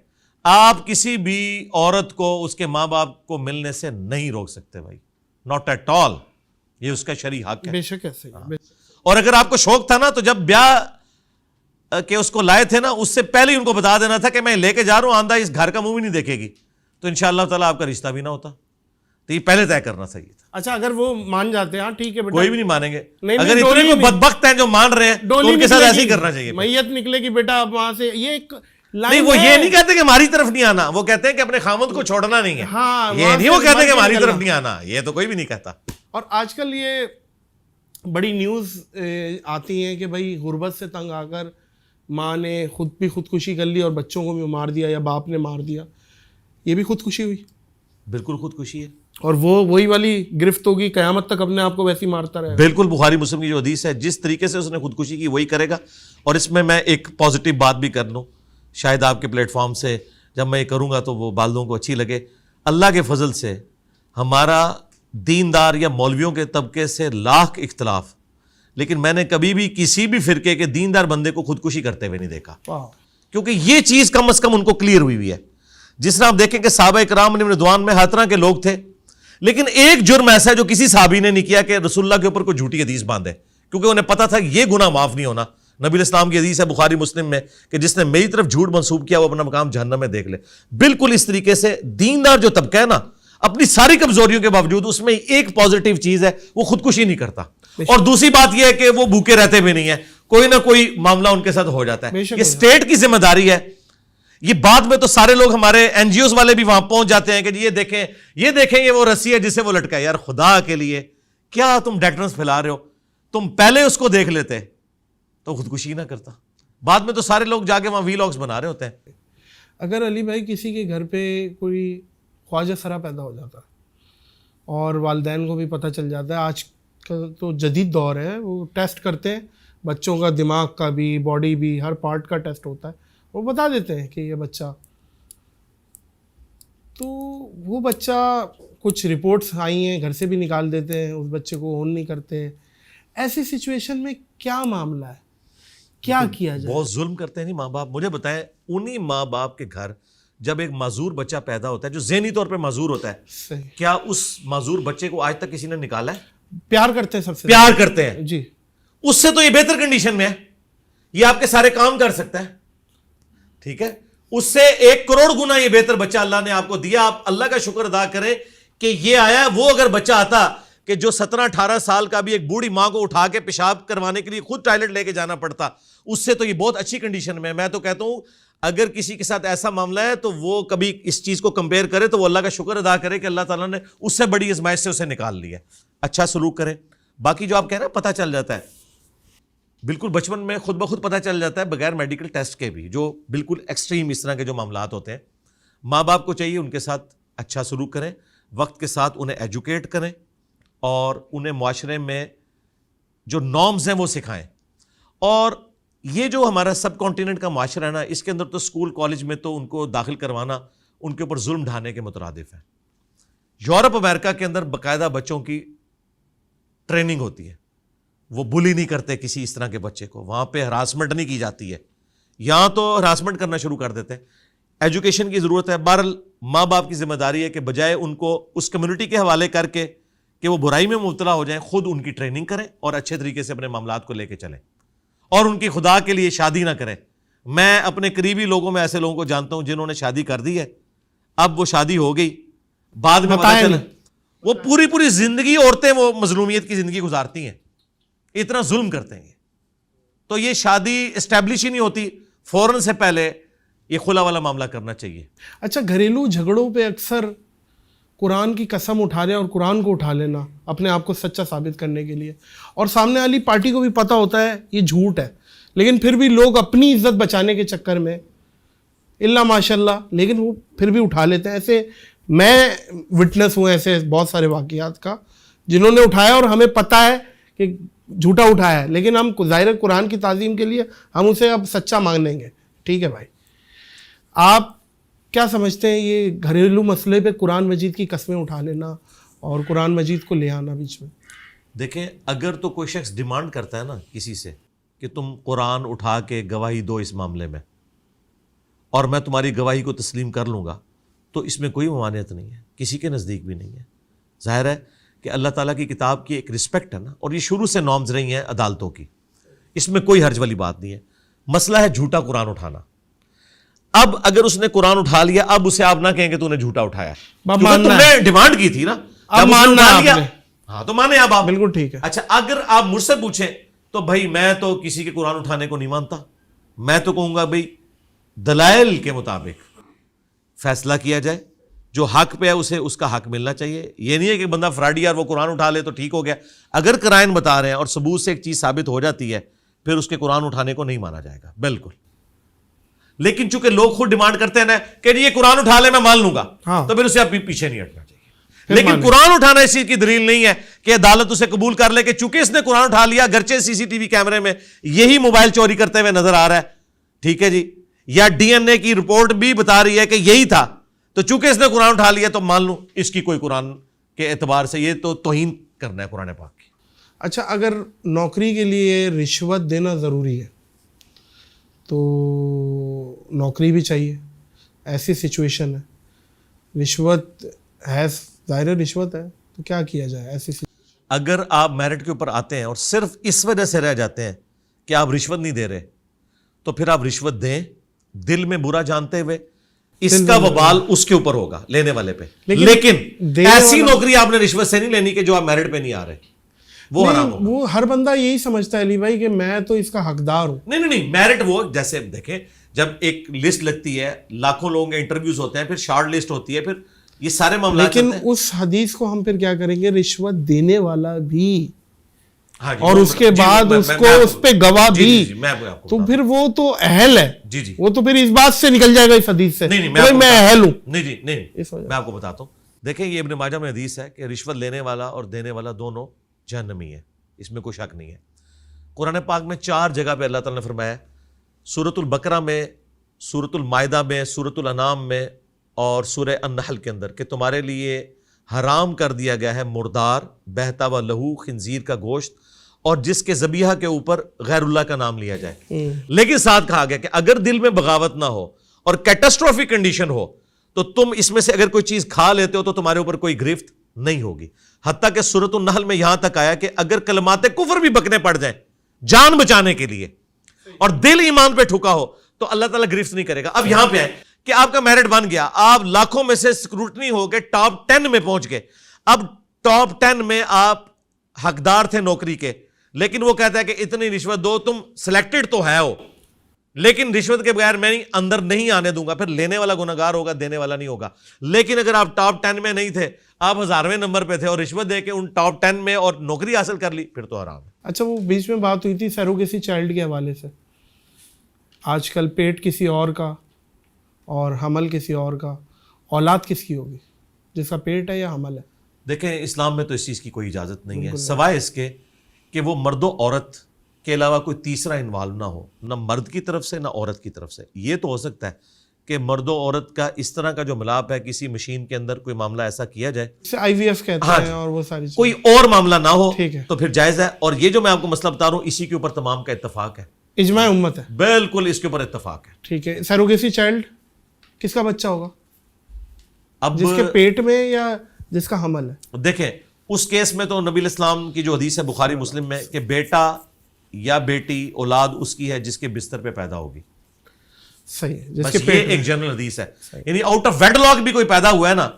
Speaker 2: آپ کسی بھی عورت کو اس کے ماں باپ کو ملنے سے نہیں روک سکتے بھائی, ناٹ ایٹ آل. یہ اس کا شرعی حق ہے.
Speaker 1: بے شک ایسے.
Speaker 2: اور اگر آپ کو شوق تھا نا تو جب بیاہ کہ اس کو لائے تھے نا, اس سے پہلے ہی ان کو بتا دینا تھا کہ میں لے کے جا رہا ہوں, آندہ اس گھر کا منہ بھی نہیں دیکھے گی, تو انشاءاللہ تعالیٰ آپ کا رشتہ بھی نہ ہوتا. تو یہ پہلے طے کرنا صحیح تھا.
Speaker 1: اچھا, اگر وہ مان جاتے ہیں ٹھیک ہے بیٹا,
Speaker 2: کوئی بھی نہیں مانیں گے. اگر اتنے کوئی بدبخت ہیں جو مان رہے ہیں تو ان کے ساتھ ایسے ہی کرنا چاہیے.
Speaker 1: میت نکلے گی بیٹا اب وہاں سے, یہ ایک
Speaker 2: نہیں, وہ یہ نہیں کہتے کہ ہماری طرف نہیں آنا, وہ کہتے ہیں کہ اپنے خاوند کو چھوڑنا نہیں ہے.
Speaker 1: ہاں,
Speaker 2: یہ نہیں وہ کہتے کہ ہماری طرف نہیں آنا, یہ تو کوئی بھی نہیں کہتا.
Speaker 1: اور آج کل یہ بڑی نیوز آتی ہیں کہ بھائی غربت سے تنگ آ کر ماں نے خود بھی خودکشی کر لی اور بچوں کو بھی مار دیا, یا باپ نے مار دیا, یہ بھی خودکشی ہوئی.
Speaker 2: بالکل خودکشی ہے,
Speaker 1: اور وہی والی گرفت ہوگی, قیامت تک اپنے آپ کو ویسے ہی مارتا رہے.
Speaker 2: بالکل بخاری مسلم کی جو حدیث ہے, جس طریقے سے اس نے خودکشی کی وہی کرے گا. اور اس میں ایک پازیٹیو بات بھی کر لوں, شاید آپ کے پلیٹ فارم سے جب میں یہ کروں گا تو وہ بالدوں کو اچھی لگے. اللہ کے فضل سے ہمارا دیندار یا مولویوں کے طبقے سے لاکھ اختلاف, لیکن میں نے کبھی بھی کسی بھی فرقے کے دیندار بندے کو خودکشی کرتے ہوئے نہیں دیکھا, کیونکہ یہ چیز کم از کم ان کو کلیئر ہوئی ہے. جس طرح آپ دیکھیں کہ صحابہ کرام علیہم رضوان میں ہر طرح کے لوگ تھے, لیکن ایک جرم ایسا ہے جو کسی صحابی نے نہیں کیا کہ رسول اللہ کے اوپر کوئی جھوٹی حدیث باندھے, کیونکہ انہیں پتا تھا یہ گناہ معاف نہیں ہونا. نبی علیہ السلام کی حدیث ہے بخاری مسلم میں کہ جس نے میری طرف جھوٹ منسوب کیا وہ اپنا مقام جہنم میں دیکھ لے. بالکل اس طریقے سے دیندار جو طبقہ ہے نا, اپنی ساری کمزوریوں کے باوجود اس میں ایک پازیٹیو چیز ہے, وہ خودکشی نہیں کرتا. اور دوسری بات یہ ہے کہ وہ بھوکے رہتے بھی نہیں ہیں, کوئی نہ کوئی معاملہ ان کے ساتھ ہو جاتا ہے. یہ اسٹیٹ کی ذمہ داری ہے. یہ بعد میں تو سارے لوگ ہمارے این جی اوز والے بھی وہاں پہنچ جاتے ہیں کہ یہ دیکھیں یہ وہ رسی ہے جسے وہ لٹکا ہے. یار خدا کے لیے کیا تم ڈیٹرنس پھیلا رہے ہو, تم پہلے اس کو دیکھ لیتے تو خودکشی نہ کرتا. بعد میں تو سارے لوگ جا کے وہاں ویلاگز بنا رہے ہوتے ہیں.
Speaker 1: اگر علی بھائی کسی کے گھر پہ کوئی خواجہ سرا پیدا ہو جاتا اور والدین کو بھی پتہ چل جاتا ہے, آج کا تو جدید دور ہے, وہ ٹیسٹ کرتے ہیں بچوں کا, دماغ کا بھی, باڈی بھی, ہر پارٹ کا ٹیسٹ ہوتا ہے, وہ بتا دیتے ہیں کہ یہ بچہ, تو وہ بچہ کچھ رپورٹس آئی ہیں گھر سے بھی نکال دیتے ہیں, اس بچے کو اون نہیں کرتے. ایسی سچویشن میں کیا معاملہ ہے, کیا کیا جائے؟
Speaker 2: بہت ظلم کرتے ہیں نہیں ماں باپ. مجھے بتائیں, انہی ماں باپ کے گھر جب ایک معذور بچہ پیدا ہوتا ہے جو ذہنی طور پہ معذور ہوتا ہے, کیا اس معذور بچے کو آج تک کسی نے نکالا ہے؟
Speaker 1: پیار کرتے ہیں, سب سے
Speaker 2: پیار کرتے ہیں
Speaker 1: جی.
Speaker 2: اس سے تو یہ بہتر کنڈیشن میں ہے, یہ آپ کے سارے کام کر سکتا ہے, ٹھیک ہے, اس سے 1 کروڑ گنا یہ بہتر بچہ اللہ نے آپ کو دیا. آپ اللہ کا شکر ادا کریں کہ یہ آیا. وہ اگر بچہ آتا کہ جو 17-18 سال کا بھی ایک بوڑھی ماں کو اٹھا کے پیشاب کروانے کے لیے خود ٹوائلٹ لے کے جانا پڑتا, اس سے تو یہ بہت اچھی کنڈیشن میں. میں تو کہتا ہوں اگر کسی کے ساتھ ایسا معاملہ ہے تو وہ کبھی اس چیز کو کمپیئر کرے تو وہ اللہ کا شکر ادا کرے کہ اللہ تعالیٰ نے اس سے بڑی آزمائش سے اسے نکال لیا. اچھا سلوک کرے. باقی جو آپ کہہ رہے ہیں پتہ چل جاتا ہے, بالکل بچپن میں خود بخود پتہ چل جاتا ہے بغیر میڈیکل ٹیسٹ کے بھی, جو بالکل ایکسٹریم اس طرح کے جو معاملات ہوتے ہیں. ماں باپ کو چاہیے ان کے ساتھ اچھا سلوک کریں, وقت کے ساتھ انہیں ایجوکیٹ کریں اور انہیں معاشرے میں جو نارمز ہیں وہ سکھائیں. اور یہ جو ہمارا سب کانٹیننٹ کا معاشرہ ہے نا, اس کے اندر تو اسکول کالج میں تو ان کو داخل کروانا ان کے اوپر ظلم ڈھانے کے مترادف ہے. یورپ امریکہ کے اندر باقاعدہ بچوں کی ٹریننگ ہوتی ہے, وہ بلی نہیں کرتے کسی اس طرح کے بچے کو, وہاں پہ ہراسمنٹ نہیں کی جاتی ہے. یہاں تو ہراسمنٹ کرنا شروع کر دیتے ہیں. ایجوکیشن کی ضرورت ہے. بہرحال ماں باپ کی ذمہ داری ہے کہ بجائے ان کو اس کمیونٹی کے حوالے کر کے کہ وہ برائی میں مبتلا ہو جائیں, خود ان کی ٹریننگ کریں اور اچھے طریقے سے اپنے معاملات کو لے کے چلیں, اور ان کی خدا کے لیے شادی نہ کریں. میں اپنے قریبی لوگوں میں ایسے لوگوں کو جانتا ہوں جنہوں نے شادی کر دی ہے, اب وہ شادی ہو گئی, بعد میں پتہ چلا وہ پوری زندگی عورتیں وہ مظلومیت کی زندگی گزارتی ہیں, اتنا ظلم کرتے ہیں. تو یہ شادی اسٹیبلش ہی نہیں ہوتی, فوراً سے پہلے یہ خلا والا معاملہ کرنا چاہیے.
Speaker 1: اچھا, گھریلو جھگڑوں پہ اکثر قرآن کی قسم اٹھا لیں اور قرآن کو اٹھا لینا اپنے آپ کو سچا ثابت کرنے کے لیے, اور سامنے والی پارٹی کو بھی پتہ ہوتا ہے یہ جھوٹ ہے, لیکن پھر بھی لوگ اپنی عزت بچانے کے چکر میں اللہ ماشاء اللہ لیکن وہ پھر بھی اٹھا لیتے ہیں. ایسے میں وٹنس ہوں ایسے بہت سارے واقعات کا جنہوں نے اٹھایا اور ہمیں پتہ ہے کہ جھوٹا اٹھایا ہے, لیکن ہم ظاہر قرآن کی تعظیم کے لیے ہم اسے اب سچا مان لیں گے. ٹھیک ہے بھائی, آپ کیا سمجھتے ہیں یہ گھریلو مسئلے پہ قرآن مجید کی قسمیں اٹھا لینا اور قرآن مجید کو لے آنا بیچ میں؟
Speaker 2: دیکھیں, اگر تو کوئی شخص ڈیمانڈ کرتا ہے نا کسی سے کہ تم قرآن اٹھا کے گواہی دو اس معاملے میں اور میں تمہاری گواہی کو تسلیم کر لوں گا, تو اس میں کوئی ممانعت نہیں ہے, کسی کے نزدیک بھی نہیں ہے. ظاہر ہے کہ اللہ تعالیٰ کی کتاب کی ایک رسپیکٹ ہے نا, اور یہ شروع سے نارمز رہی ہیں عدالتوں کی, اس میں کوئی حرج والی بات نہیں ہے. مسئلہ ہے جھوٹا قرآن اٹھانا. اب اگر اس نے قرآن اٹھا لیا, اب اسے آپ نہ کہیں کہ تو نے جھوٹا اٹھایا, تم نے ڈیمانڈ کی تھی نا, اب ماننا ہے, ہاں تو مانے اب آپ.
Speaker 1: بالکل ٹھیک ہے.
Speaker 2: اچھا, اگر آپ مجھ سے پوچھیں تو بھائی میں تو کسی کے قرآن اٹھانے کو نہیں مانتا, میں تو کہوں گا بھائی دلائل کے مطابق فیصلہ کیا جائے, جو حق پہ ہے اسے اس کا حق ملنا چاہیے. یہ نہیں ہے کہ بندہ فراڈی اور وہ قرآن اٹھا لے تو ٹھیک ہو گیا. اگر قرائن بتا رہے ہیں اور ثبوت سے ایک چیز ثابت ہو جاتی ہے, پھر اس کے قرآن اٹھانے کو نہیں مانا جائے گا بالکل. لیکن چونکہ لوگ خود ڈیمانڈ کرتے ہیں نا کہ یہ قرآن اٹھا لے میں مان لوں گا, تو پھر اسے آپ پیچھے نہیں ہٹنا چاہیے. لیکن قرآن اٹھانا اس چیز کی دلیل نہیں ہے کہ عدالت اسے قبول کر لے کہ چونکہ اس نے قرآن اٹھا لیا, گرچہ سی سی ٹی وی کیمرے میں یہی موبائل چوری کرتے ہوئے نظر آ رہا ہے, ٹھیک ہے جی, یا ڈی این اے کی رپورٹ بھی بتا رہی ہے کہ یہی تھا, تو چونکہ اس نے قرآن اٹھا لیا تو مان لوں, اس کی کوئی قرآن کے اعتبار سے یہ تو توہین کرنا ہے قرآن پاک کی.
Speaker 1: اچھا, اگر نوکری کے لیے رشوت دینا ضروری ہے تو نوکری بھی چاہیے, ایسی سچویشن ہے, رشوت ہے, ظاہر رشوت ہے, تو کیا کیا جائے ایسی
Speaker 2: اگر آپ میرٹ کے اوپر آتے ہیں اور صرف اس وجہ سے رہ جاتے ہیں کہ آپ رشوت نہیں دے رہے, تو پھر آپ رشوت دیں دل میں برا جانتے ہوئے, اس کا وبال اس کے اوپر ہوگا لینے والے پہ. لیکن ایسی نوکری آپ نے رشوت سے نہیں لینی کہ جو آپ میرٹ پہ نہیں آ رہے, وہ حرام ہوگا.
Speaker 1: وہ ہر بندہ یہی سمجھتا ہے علی بھائی کہ میں تو اس کا حقدار ہوں.
Speaker 2: نہیں, میرٹ وہ جیسے دیکھیں جب ایک لسٹ لگتی ہے, لاکھوں لوگوں کے انٹرویوز ہوتے ہیں, پھر شارٹ لسٹ ہوتی ہے, پھر یہ سارے معاملات.
Speaker 1: لیکن اس حدیث کو ہم پھر کیا کریں گے, رشوت دینے والا بھی اور اس کے بعد اس کو اس پہ گواہ بھی, تو پھر وہ تو اہل ہے, وہ تو پھر اس بات سے نکل جائے گا اس حدیث سے میں اہل ہوں.
Speaker 2: نہیں, میں آپ کو بتاتا ہوں. دیکھیں یہ ابن ماجہ میں حدیث ہے کہ رشوت لینے والا اور دینے والا دونوں جہنمی ہے, اس میں کوئی شک نہیں ہے. قرآن پاک میں 4 جگہ پہ اللہ تعالیٰ نے فرمایا, سورۃ البقرہ میں, سورۃ المائدہ میں, سورۃ الانعام میں اور سورہ النحل کے اندر, کہ تمہارے لیے حرام کر دیا گیا ہے مردار, بہتا ہوا لہو, خنزیر کا گوشت, اور جس کے ذبیحہ کے اوپر غیر اللہ کا نام لیا جائے. لیکن ساتھ کہا گیا کہ اگر دل میں بغاوت نہ ہو اور کیٹاسٹروفی کنڈیشن ہو تو تم اس میں سے اگر کوئی چیز کھا لیتے ہو تو تمہارے اوپر کوئی گرفت نہیں ہوگی. حتیٰ کہ سورۃ النحل میں یہاں تک آیا کہ اگر کلمات کفر بھی بکنے پڑ جائیں جان بچانے کے لیے اور دل ایمان پہ ٹھکا ہو تو اللہ تعالیٰ گرفت نہیں کرے گا. اب یہاں پہ آئے کہ آپ کا میرٹ بن گیا, آپ لاکھوں میں سے سکروٹنی ہو کے ٹاپ 10 میں پہنچ گئے. اب ٹاپ 10 میں آپ حقدار تھے نوکری کے, لیکن وہ کہتا ہے کہ اتنی رشوت دو, تم سلیکٹڈ تو ہے ہو لیکن رشوت کے بغیر میں اندر نہیں آنے دوں گا. پھر لینے والا گنہگار ہوگا, دینے والا نہیں ہوگا. لیکن اگر آپ ٹاپ 10 میں نہیں تھے, آپ 1000ویں نمبر پہ تھے اور رشوت دے کے ان ٹاپ 10 میں اور نوکری حاصل کر لی, پھر تو حرام ہے.
Speaker 1: اچھا, وہ بیچ میں بات ہوئی تھی سیروگیسی چائلڈ کے حوالے سے, آج کل پیٹ کسی اور کا اور حمل کسی اور کا, اولاد کس کی ہوگی؟ جس کا پیٹ ہے یا حمل ہے.
Speaker 2: دیکھیں اسلام میں تو اس چیز کی کوئی اجازت نہیں ہے سوائے اس کے کہ وہ مرد و عورت کے علاوہ کوئی تیسرا انوالو نہ ہو, نہ مرد کی طرف سے نہ عورت کی طرف سے. یہ تو ہو سکتا ہے کہ مرد و عورت کا اس طرح کا جو ملاپ ہے کسی مشین کے اندر کوئی معاملہ ایسا کیا جائے,
Speaker 1: IVF کہتے ہیں اور وہ ساری
Speaker 2: کوئی اور معاملہ نہ ہو
Speaker 1: ٹھیک ہے
Speaker 2: تو پھر جائز ہے. اور یہ جو میں آپ کو مسئلہ بتا رہا ہوں اسی کے اوپر تمام کا اتفاق ہے,
Speaker 1: اجماع امت ہے.
Speaker 2: بالکل اس کے اوپر اتفاق ہے.
Speaker 1: ٹھیک ہے. سیروگیسی چائلڈ کس کا بچہ ہوگا,
Speaker 2: اب
Speaker 1: جس کے پیٹ میں یا جس کا حمل ہے؟
Speaker 2: دیکھیں اس کیس میں تو نبی الاسلام کی جو حدیث ہے بخاری مسلم میں کہ بیٹا یا بیٹی اولاد اس کی ہے جس کے بستر پہ پیدا ہوگی.
Speaker 1: صحیح ہے, جس
Speaker 2: بس
Speaker 1: کے
Speaker 2: یہ
Speaker 1: پیٹ
Speaker 2: ایک جنرل حدیث ہے. یعنی آؤٹ آف ویڈلاک بھی کوئی پیدا ہوا ہے نا,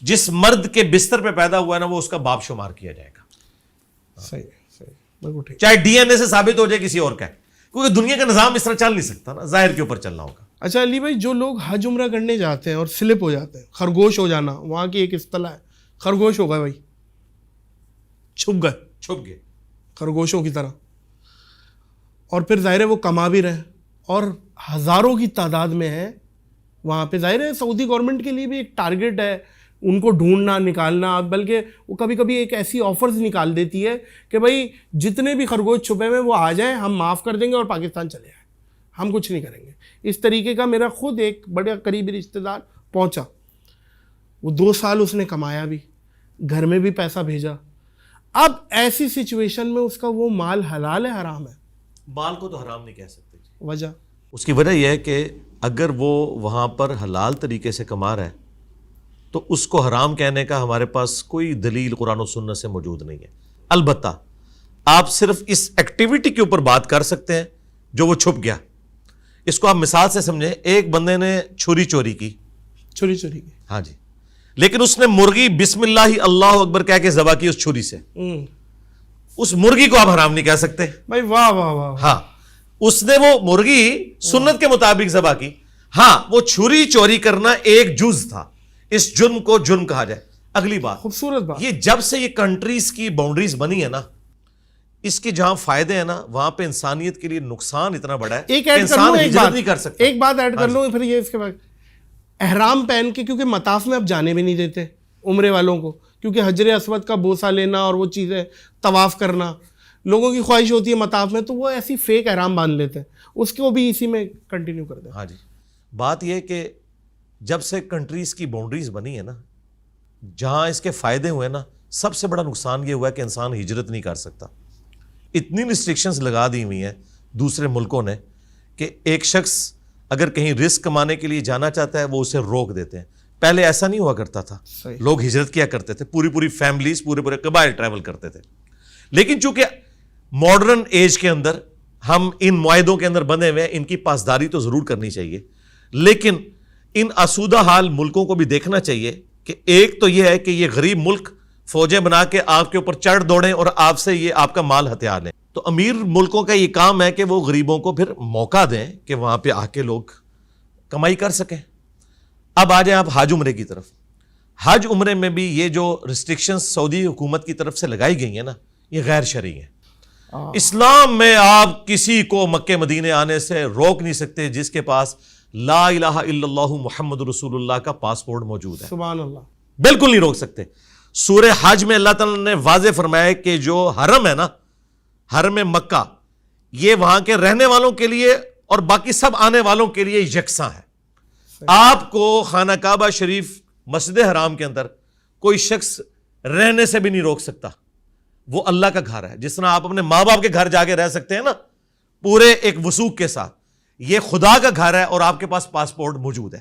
Speaker 2: جس مرد کے بستر پہ پیدا ہوا ہے نا وہ اس کا باپ شمار کیا جائے گا.
Speaker 1: صحیح صحیح بالکل ٹھیک.
Speaker 2: چاہے DNA سے ثابت ہو جائے کسی اور کا ہے, کیونکہ دنیا کا نظام اس طرح چل نہیں سکتا نا, ظاہر کے اوپر چلنا ہوگا.
Speaker 1: اچھا علی بھائی, جو لوگ حج عمرہ کرنے جاتے ہیں اور سلپ ہو جاتے ہیں, خرگوش ہو جانا وہاں کی ایک اصطلاح ہے, خرگوش ہو گئے بھائی, چھپ گئے خرگوشوں کی طرح, اور پھر ظاہر ہے وہ کما بھی رہے اور ہزاروں کی تعداد میں ہے وہاں پہ. ظاہر ہے سعودی گورنمنٹ کے لیے بھی ایک ٹارگٹ ہے ان کو ڈھونڈنا نکالنا, بلکہ وہ کبھی کبھی ایک ایسی آفرز نکال دیتی ہے کہ بھائی جتنے بھی خرگوش چھپے ہوئے وہ آ جائیں, ہم معاف کر دیں گے اور پاکستان چلے جائیں, ہم کچھ نہیں کریں گے. اس طریقے کا میرا خود ایک بڑے قریبی رشتہ دار پہنچا, وہ 2 سال اس نے کمایا بھی, گھر میں بھی پیسہ بھیجا. اب ایسی سچویشن میں اس کا وہ مال حلال ہے حرام ہے؟
Speaker 2: مال کو تو حرام نہیں کہہ سکتے.
Speaker 1: وجہ
Speaker 2: اس کی وجہ یہ ہے کہ اگر وہ وہاں پر حلال طریقے سے کما رہا ہے تو اس کو حرام کہنے کا ہمارے پاس کوئی دلیل قرآن و سنت سے موجود نہیں ہے. البتہ آپ صرف اس ایکٹیویٹی کے اوپر بات کر سکتے ہیں جو وہ چھپ گیا. اس کو آپ مثال سے سمجھیں, ایک بندے نے چھری چوری کی, ہاں جی, لیکن اس نے مرغی بسم اللہ اللہ اکبر کہہ کے ذبح کی اس چھری سے, اس مرغی کو آپ حرام نہیں کہہ سکتے
Speaker 1: بھائی. واہ واہ واہ.
Speaker 2: ہاں اس نے وہ مرغی سنت کے مطابق ذبح کی, ہاں وہ چھری چوری کرنا ایک جز تھا, اس جرم کو جرم کہا جائے. اگلی بات,
Speaker 1: خوبصورت بات,
Speaker 2: یہ جب سے یہ کنٹریز کی باؤنڈریز بنی ہے نا, اس کی جہاں فائدے ہیں نا وہاں پہ انسانیت کے لیے نقصان اتنا بڑا ہے کہ انسان ہجرت نہیں کر سکتا.
Speaker 1: ایک بات ایڈ کر لوں پھر یہ اس کے بعد, احرام پہن کے, کیونکہ مطاف میں اب جانے بھی نہیں دیتے عمرے والوں کو, کیونکہ حجر اسود کا بوسہ لینا اور وہ چیزیں طواف کرنا لوگوں کی خواہش ہوتی ہے مطاف میں, تو وہ ایسی فیک احرام باندھ لیتے ہیں, اس کو بھی اسی میں کنٹینیو کر دیں.
Speaker 2: ہاں جی, بات یہ کہ جب سے کنٹریز کی باؤنڈریز بنی ہے نا, جہاں اس کے فائدے ہوئے نا, سب سے بڑا نقصان یہ ہوا ہے کہ انسان ہجرت نہیں کر سکتا. اتنی ریسٹرکشنز لگا دی ہوئی ہیں دوسرے ملکوں نے کہ ایک شخص اگر کہیں رزق کمانے کے لیے جانا چاہتا ہے وہ اسے روک دیتے ہیں. پہلے ایسا نہیں ہوا کرتا تھا, لوگ ہجرت کیا کرتے تھے, پوری فیملیز پورے قبائل ٹریول کرتے تھے. لیکن چونکہ ماڈرن ایج کے اندر ہم ان معاہدوں کے اندر بندھے ہوئے ہیں, ان کی پاسداری تو ضرور کرنی چاہیے, لیکن ان آسودہ حال ملکوں کو بھی دیکھنا چاہیے کہ ایک تو یہ ہے کہ یہ غریب ملک فوجیں بنا کے آپ کے اوپر چڑھ دوڑیں اور آپ سے یہ آپ کا مال ہتھیار لیں. تو امیر ملکوں کا یہ کام ہے کہ وہ غریبوں کو پھر موقع دیں کہ وہاں پہ آ کے لوگ کمائی کر سکیں. اب آ جائیں آپ حج عمرے کی طرف. حج عمرے میں بھی یہ جو ریسٹرکشنز سعودی حکومت کی طرف سے لگائی گئی ہیں نا, یہ غیر شرعی ہیں. اسلام میں آپ کسی کو مکہ مدینے آنے سے روک نہیں سکتے جس کے پاس لا الہ الا اللہ محمد رسول اللہ کا پاسپورٹ موجود ہے.
Speaker 1: سبحان اللہ,
Speaker 2: بالکل نہیں روک سکتے. سورہ حج میں اللہ تعالیٰ نے واضح فرمایا کہ جو حرم ہے نا, حرم مکہ, یہ وہاں کے رہنے والوں کے لیے اور باقی سب آنے والوں کے لیے یکساں ہے. آپ کو خانہ کعبہ شریف مسجد حرام کے اندر کوئی شخص رہنے سے بھی نہیں روک سکتا. وہ اللہ کا گھر ہے. جس طرح آپ اپنے ماں باپ کے گھر جا کے رہ سکتے ہیں نا پورے ایک وثوق کے ساتھ, یہ خدا کا گھر ہے اور آپ کے پاس پاسپورٹ موجود ہے.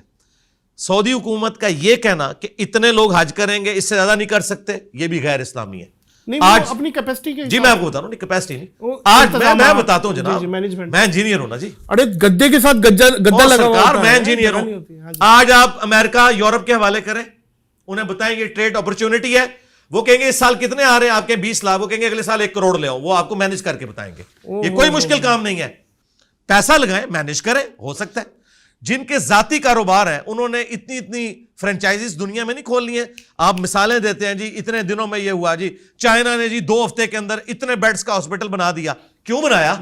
Speaker 2: سعودی حکومت کا یہ کہنا کہ اتنے لوگ حج کریں گے اس سے زیادہ نہیں کر سکتے, یہ بھی غیر اسلامی ہے.
Speaker 1: آج اپنی کیپیسٹی کے,
Speaker 2: جی میں آپ کو بتا رہا ہوں, کیپیسٹی نہیں, آج میں بتاتا ہوں جناب, میں انجینئر ہوں نا جی.
Speaker 1: ارے گدے کے ساتھ گدا لگا ہوا ہے,
Speaker 2: میں انجینئر ہوں. آج آپ امریکہ یورپ کے حوالے کریں, انہیں بتائیں گے ٹریڈ اپرچونٹی ہے, وہ کہیں گے اس سال کتنے آ رہے ہیں آپ کے 20 لاکھ, وہ کہیں گے اگلے سال 1 کروڑ لے آؤ, وہ آپ کو مینج کر کے بتائیں گے. یہ کوئی مشکل کام نہیں ہے, پیسہ لگائیں مینج کریں, ہو سکتا ہے. جن کے ذاتی کاروبار ہیں انہوں نے اتنی فرنچائزز دنیا میں نہیں کھولنی ہیں. آپ مثالیں دیتے ہیں جی, اتنے دنوں میں یہ ہوا جی, چائنا نے جی 2 ہفتے کے اندر اتنے بیڈز کا ہاسپٹل بنا دیا. کیوں بنایا؟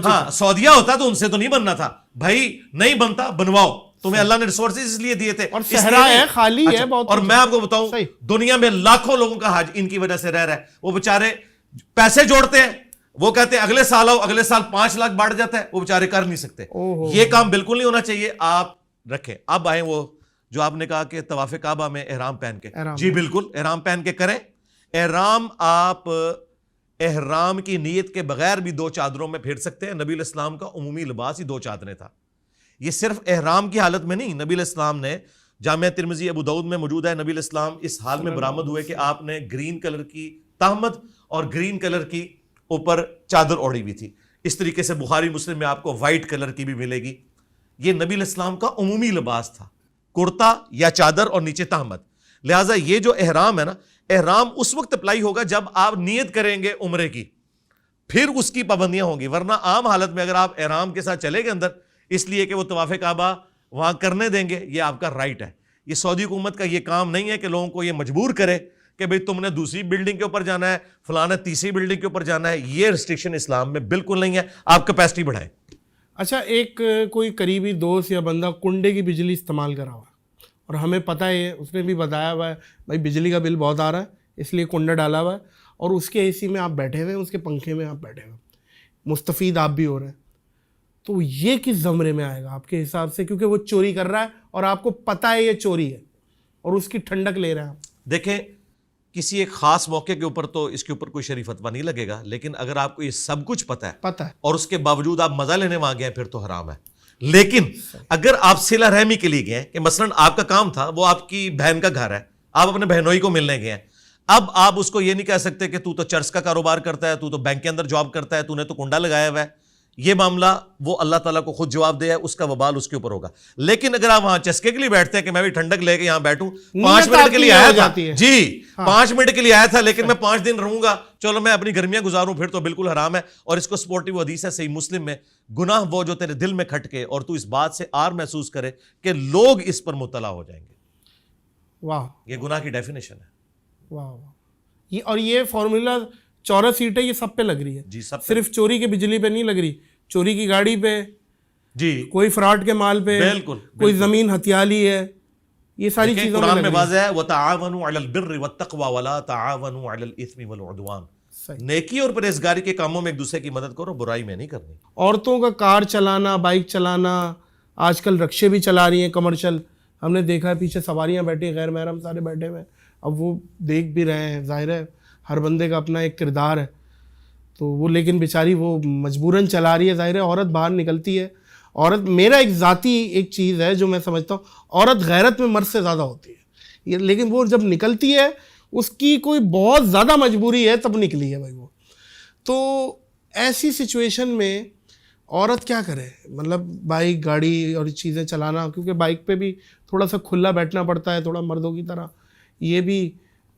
Speaker 2: ہاں, سعودیہ ہوتا تو ان سے تو نہیں بننا تھا بھائی, نہیں بنتا بنواؤ. تمہیں اللہ نے ریسورسز اس لیے دیے تھے
Speaker 1: اور صحرا ہے، خالی ہے
Speaker 2: اچھا،
Speaker 1: بہت.
Speaker 2: اور میں آپ کو بتاؤں
Speaker 1: صحیح.
Speaker 2: دنیا میں لاکھوں لوگوں کا حج ان کی وجہ سے رہ رہا ہے. وہ بےچارے پیسے جوڑتے ہیں، وہ کہتے ہیں اگلے سال آؤ، اگلے سال 5 لاکھ بڑھ جاتا ہے، وہ بےچارے کر نہیں سکتے. یہ کام بالکل نہیں ہونا چاہیے. آپ رکھیں. اب آئیں وہ جو آپ نے کہا کہ طواف کعبہ میں احرام پہن کے، جی بالکل احرام پہن کے کریں. احرام آپ احرام کی نیت کے بغیر بھی 2 چادروں میں پھیر سکتے ہیں. نبی علیہ السلام کا عمومی لباس ہی 2 چادریں تھا. یہ صرف احرام کی حالت میں نہیں. نبی علیہ السلام نے جامعہ ترمذی ابو داؤد میں موجود ہے، نبی علیہ السلام اس حال میں برآمد ہوئے کہ آپ نے گرین کلر کی تہمت اور گرین کلر کی اوپر چادر اوڑھی ہوئی تھی. اس طریقے سے بخاری مسلم میں آپ کو وائٹ کلر کی بھی ملے گی. یہ نبی علیہ السلام کا عمومی لباس تھا، کرتا یا چادر اور نیچے تہمت. لہٰذا یہ جو احرام ہے نا، احرام اس وقت اپلائی ہوگا جب آپ نیت کریں گے عمرے کی، پھر اس کی پابندیاں ہوں گی. ورنہ عام حالت میں اگر آپ احرام کے ساتھ چلے گئے اندر اس لیے کہ وہ طواف کعبہ وہاں کرنے دیں گے، یہ آپ کا رائٹ ہے. یہ سعودی حکومت کا یہ کام نہیں ہے کہ لوگوں کو یہ مجبور کرے کہ بھئی تم نے دوسری بلڈنگ کے اوپر جانا ہے، فلاں تیسری بلڈنگ کے اوپر جانا ہے. یہ ریسٹرکشن اسلام میں بالکل نہیں ہے. آپ کیپیسٹی بڑھائیں.
Speaker 1: اچھا، ایک کوئی قریبی دوست یا بندہ کنڈے کی بجلی استعمال کرا ہوا اور ہمیں پتہ ہے، اس نے بھی بتایا ہوا ہے بھائی بجلی کا بل بہت آ رہا ہے اس لیے کنڈا ڈالا ہوا ہے، اور اس کے اے سی میں آپ بیٹھے ہوئے ہیں، اس کے پنکھے میں آپ بیٹھے ہوئے ہیں، مستفید آپ بھی ہو رہے ہیں. تو یہ کس زمرے میں آئے گا آپ کے حساب سے؟ کیونکہ وہ چوری کر رہا ہے اور آپ کو پتہ ہے یہ چوری ہے اور اس کی ٹھنڈک لے رہے ہیں آپ.
Speaker 2: دیکھیں، کسی ایک خاص موقع کے اوپر تو اس کے اوپر کوئی شرعی فتویٰ نہیں لگے گا، لیکن اگر آپ کو یہ سب کچھ پتہ ہے اور اس کے باوجود آپ مزہ لینے وہاں گئے ہیں، پھر تو حرام ہے. لیکن اگر آپ صلہ رحمی کے لیے گئے کہ مثلا آپ کا کام تھا، وہ آپ کی بہن کا گھر ہے، آپ اپنے بہنوئی کو ملنے گئے ہیں، اب آپ اس کو یہ نہیں کہہ سکتے کہ تو چرس کا کاروبار کرتا ہے، تو بینک کے اندر جاب کرتا ہے، تو نے تو کنڈا لگایا ہوا ہے. یہ معاملہ وہ اللہ تعالیٰ کو خود جواب دے ہے، اس کا وبال اس کے اوپر ہوگا. لیکن اگر آپ وہاں چسکے کے لیے بیٹھتے ہیں کہ میں بھی ٹھنڈک لے کے یہاں بیٹھوں، 5 منٹ کے لیے آیا تھا، جی 5 منٹ کے لیے آیا تھا، لیکن میں 5 دن رہوں گا، چلو میں اپنی گرمیاں گزاروں، پھر تو بالکل حرام ہے. اور اس کو سپورٹیو حدیث ہے صحیح مسلم میں، گناہ وہ جو تیرے دل میں کھٹکے اور تو اس بات سے آر محسوس کرے کہ لوگ اس پر مطلع ہو جائیں گے.
Speaker 1: واہ،
Speaker 2: یہ گناہ کی ڈیفینیشن ہے.
Speaker 1: واہ واہ. یہ اور یہ فارمولا چورس سیٹیں یہ سب پہ لگ رہی ہے،
Speaker 2: جی سب
Speaker 1: صرف چوری کے بجلی پہ نہیں لگ رہی، چوری کی گاڑی پہ،
Speaker 2: جی
Speaker 1: کوئی فراڈ کے مال پہ،
Speaker 2: بالکل
Speaker 1: کوئی زمین ہتھیالی ہے، یہ ساری چیزوں
Speaker 2: قرآن میں واضح ہے وَتَعَاوَنُوا عَلَى الْبِرِّ وَالتَّقْوَى وَلَا تَعَاوَنُوا عَلَى الْإِثْمِ وَالْعُدْوَانِ. نیکی اور پرہیزگاری کے کاموں میں ایک دوسرے کی مدد کرو، برائی میں نہیں کرنی.
Speaker 1: عورتوں کا کار چلانا، بائک چلانا، آج کل رکشے بھی چلا رہی ہیں کمرشل، ہم نے دیکھا ہے پیچھے سواریاں بیٹھی، غیر محرم سارے بیٹھے ہوئے ہیں. اب وہ دیکھ بھی رہے ہیں، ظاہر ہے ہر بندے کا اپنا ایک کردار ہے، تو وہ لیکن بیچاری وہ مجبوراً چلا رہی ہے. ظاہر ہے عورت باہر نکلتی ہے، عورت، میرا ایک ذاتی ایک چیز ہے جو میں سمجھتا ہوں، عورت غیرت میں مرد سے زیادہ ہوتی ہے، لیکن وہ جب نکلتی ہے اس کی کوئی بہت زیادہ مجبوری ہے تب نکلی ہے بھائی وہ. تو ایسی سچویشن میں عورت کیا کرے؟ مطلب بائک، گاڑی اور چیزیں چلانا، کیونکہ بائک پہ بھی تھوڑا سا کھلا بیٹھنا پڑتا ہے، تھوڑا مردوں کی طرح، یہ بھی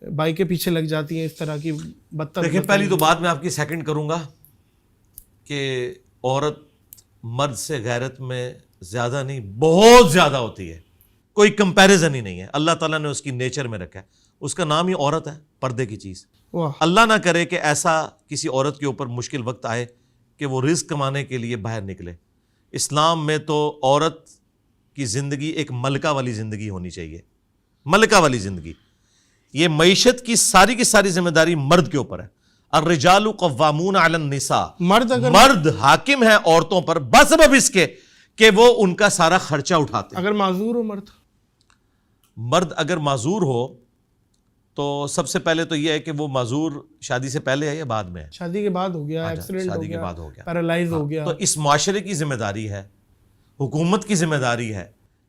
Speaker 1: بائک کے پیچھے لگ جاتی ہیں اس طرح کی بدتر.
Speaker 2: دیکھیں، پہلی تو بات میں آپ کی سیکنڈ کروں گا کہ عورت مرد سے غیرت میں زیادہ نہیں، بہت زیادہ ہوتی ہے، کوئی کمپیریزن ہی نہیں ہے. اللہ تعالیٰ نے اس کی نیچر میں رکھا ہے، اس کا نام ہی عورت ہے، پردے کی چیز. اللہ نہ کرے کہ ایسا کسی عورت کے اوپر مشکل وقت آئے کہ وہ رزق کمانے کے لیے باہر نکلے. اسلام میں تو عورت کی زندگی ایک ملکہ والی زندگی ہونی چاہیے، ملکہ والی زندگی. یہ معیشت کی ساری ذمہ داری مرد کے اوپر ہے. الرجال قوامون علی النساء، مرد حاکم ہے عورتوں پر بسبب اس کے کہ وہ ان کا سارا خرچہ اٹھاتے ہیں.
Speaker 1: اگر معذور ہو
Speaker 2: مرد اگر معذور ہو تو سب سے پہلے تو یہ ہے کہ وہ معذور شادی سے پہلے ہے یا بعد میں ہے؟
Speaker 1: شادی کے بعد ہو گیا، ایکسیڈنٹ
Speaker 2: شادی کے بعد ہو گیا،
Speaker 1: پیرالائز ہو گیا.
Speaker 2: تو اس معاشرے کی ذمہ داری ہے، حکومت کی ذمہ داری ہے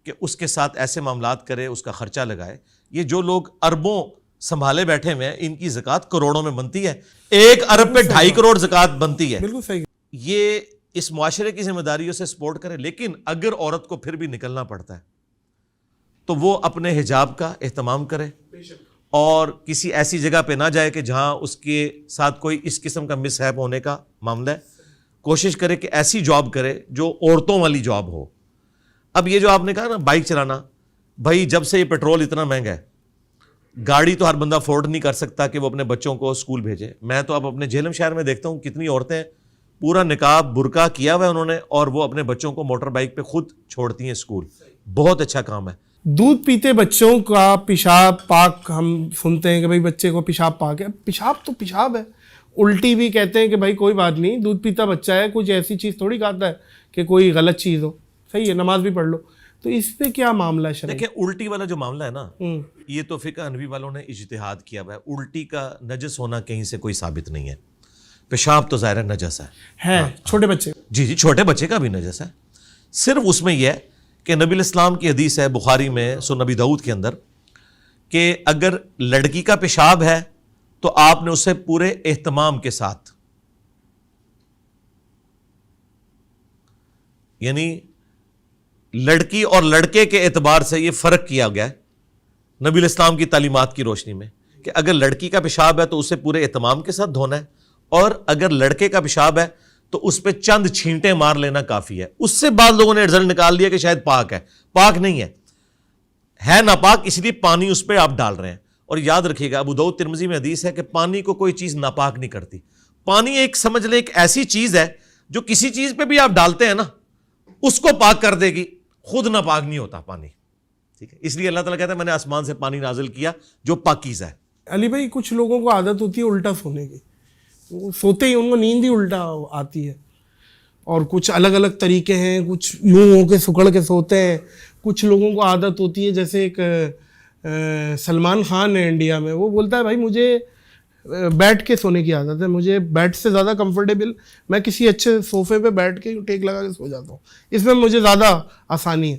Speaker 2: کہ اس کے ساتھ ایسے معاملات کرے، اس کا خرچہ لگائے. یہ جو لوگ اربوں سنبھالے بیٹھے ہوئے ہیں، ان کی زکوٰۃ کروڑوں میں بنتی ہے، 1 ارب پہ 2.5 کروڑ زکوٰۃ بنتی ہے.
Speaker 1: بالکل صحیح.
Speaker 2: یہ اس معاشرے کی ذمہ داریوں سے سپورٹ کرے. لیکن اگر عورت کو پھر بھی نکلنا پڑتا ہے تو وہ اپنے حجاب کا اہتمام کرے اور کسی ایسی جگہ پہ نہ جائے کہ جہاں اس کے ساتھ کوئی اس قسم کا مس ہیپ ہونے کا معاملہ ہے. کوشش کرے کہ ایسی جاب کرے جو عورتوں والی جاب ہو. اب یہ جو آپ نے کہا نا بائک چلانا، بھائی جب سے یہ پیٹرول اتنا مہنگا ہے، گاڑی تو ہر بندہ افورڈ نہیں کر سکتا کہ وہ اپنے بچوں کو اسکول بھیجے. میں تو اب اپنے جہلم شہر میں دیکھتا ہوں کتنی عورتیں پورا نقاب برقع کیا ہوا ہے انہوں نے، اور وہ اپنے بچوں کو موٹر بائک پہ خود چھوڑتی ہیں اسکول. بہت اچھا کام ہے.
Speaker 1: دودھ پیتے بچوں کا پیشاب پاک ہم سنتے ہیں کہ بھائی بچے کو پیشاب پاک ہے. پیشاب تو پیشاب ہے. الٹی بھی کہتے ہیں کہ بھائی کوئی بات نہیں, دودھ پیتا بچہ ہے, کچھ ایسی چیز تھوڑی کھاتا ہے کہ کوئی غلط چیز ہو. صحیح ہے, نماز بھی پڑھ لو. تو اس پہ کیا معاملہ ہے شرعی؟
Speaker 2: دیکھیں الٹی والا جو معاملہ ہے نا, یہ تو فقہ حنفی والوں نے اجتہاد کیا ہوا ہے. الٹی کا نجس ہونا کہیں سے کوئی ثابت نہیں ہے. پیشاب تو ظاہر ہے نجس ہے,
Speaker 1: چھوٹے بچے.
Speaker 2: جی چھوٹے بچے کا بھی نجس ہے. صرف اس میں یہ ہے کہ نبی الاسلام کی حدیث ہے بخاری میں سنن نبی داؤد کے اندر کہ اگر لڑکی کا پیشاب ہے تو آپ نے اسے پورے اہتمام کے ساتھ, یعنی لڑکی اور لڑکے کے اعتبار سے یہ فرق کیا گیا ہے نبی الاسلام کی تعلیمات کی روشنی میں کہ اگر لڑکی کا پیشاب ہے تو اسے پورے اہتمام کے ساتھ دھونا ہے, اور اگر لڑکے کا پیشاب ہے تو اس پہ چند چھینٹیں مار لینا کافی ہے. اس سے بعض لوگوں نے رزلٹ نکال لیا کہ شاید پاک ہے. پاک نہیں ہے ناپاک, اس لیے پانی اس پہ آپ ڈال رہے ہیں. اور یاد رکھیے گا ابو داؤد ترمذی میں حدیث ہے کہ پانی کو کوئی چیز ناپاک نہیں کرتی. پانی ایک سمجھ لیں ایک ایسی چیز ہے جو کسی چیز پہ بھی آپ ڈالتے ہیں نا اس کو پاک کر دے گی, خود ناپاک نہیں ہوتا پانی. ٹھیک ہے, اس لیے اللہ تعالیٰ کہتا ہے میں نے آسمان سے پانی نازل کیا جو پاکیزہ ہے.
Speaker 1: علی بھائی کچھ لوگوں کو عادت ہوتی ہے الٹا سونے کی, وہ سوتے ہی ان کو نیند ہی الٹا آتی ہے, اور کچھ الگ الگ طریقے ہیں. کچھ یوں ہو کے سکڑ کے سوتے ہیں, کچھ لوگوں کو عادت ہوتی ہے. جیسے ایک سلمان خان ہے انڈیا میں, وہ بولتا ہے بھائی مجھے بیٹھ کے سونے کی عادت ہے, مجھے بیڈ سے زیادہ کمفرٹیبل, میں کسی اچھے صوفے پہ بیٹھ کے ٹیک لگا کے سو جاتا ہوں, اس میں مجھے زیادہ آسانی ہے.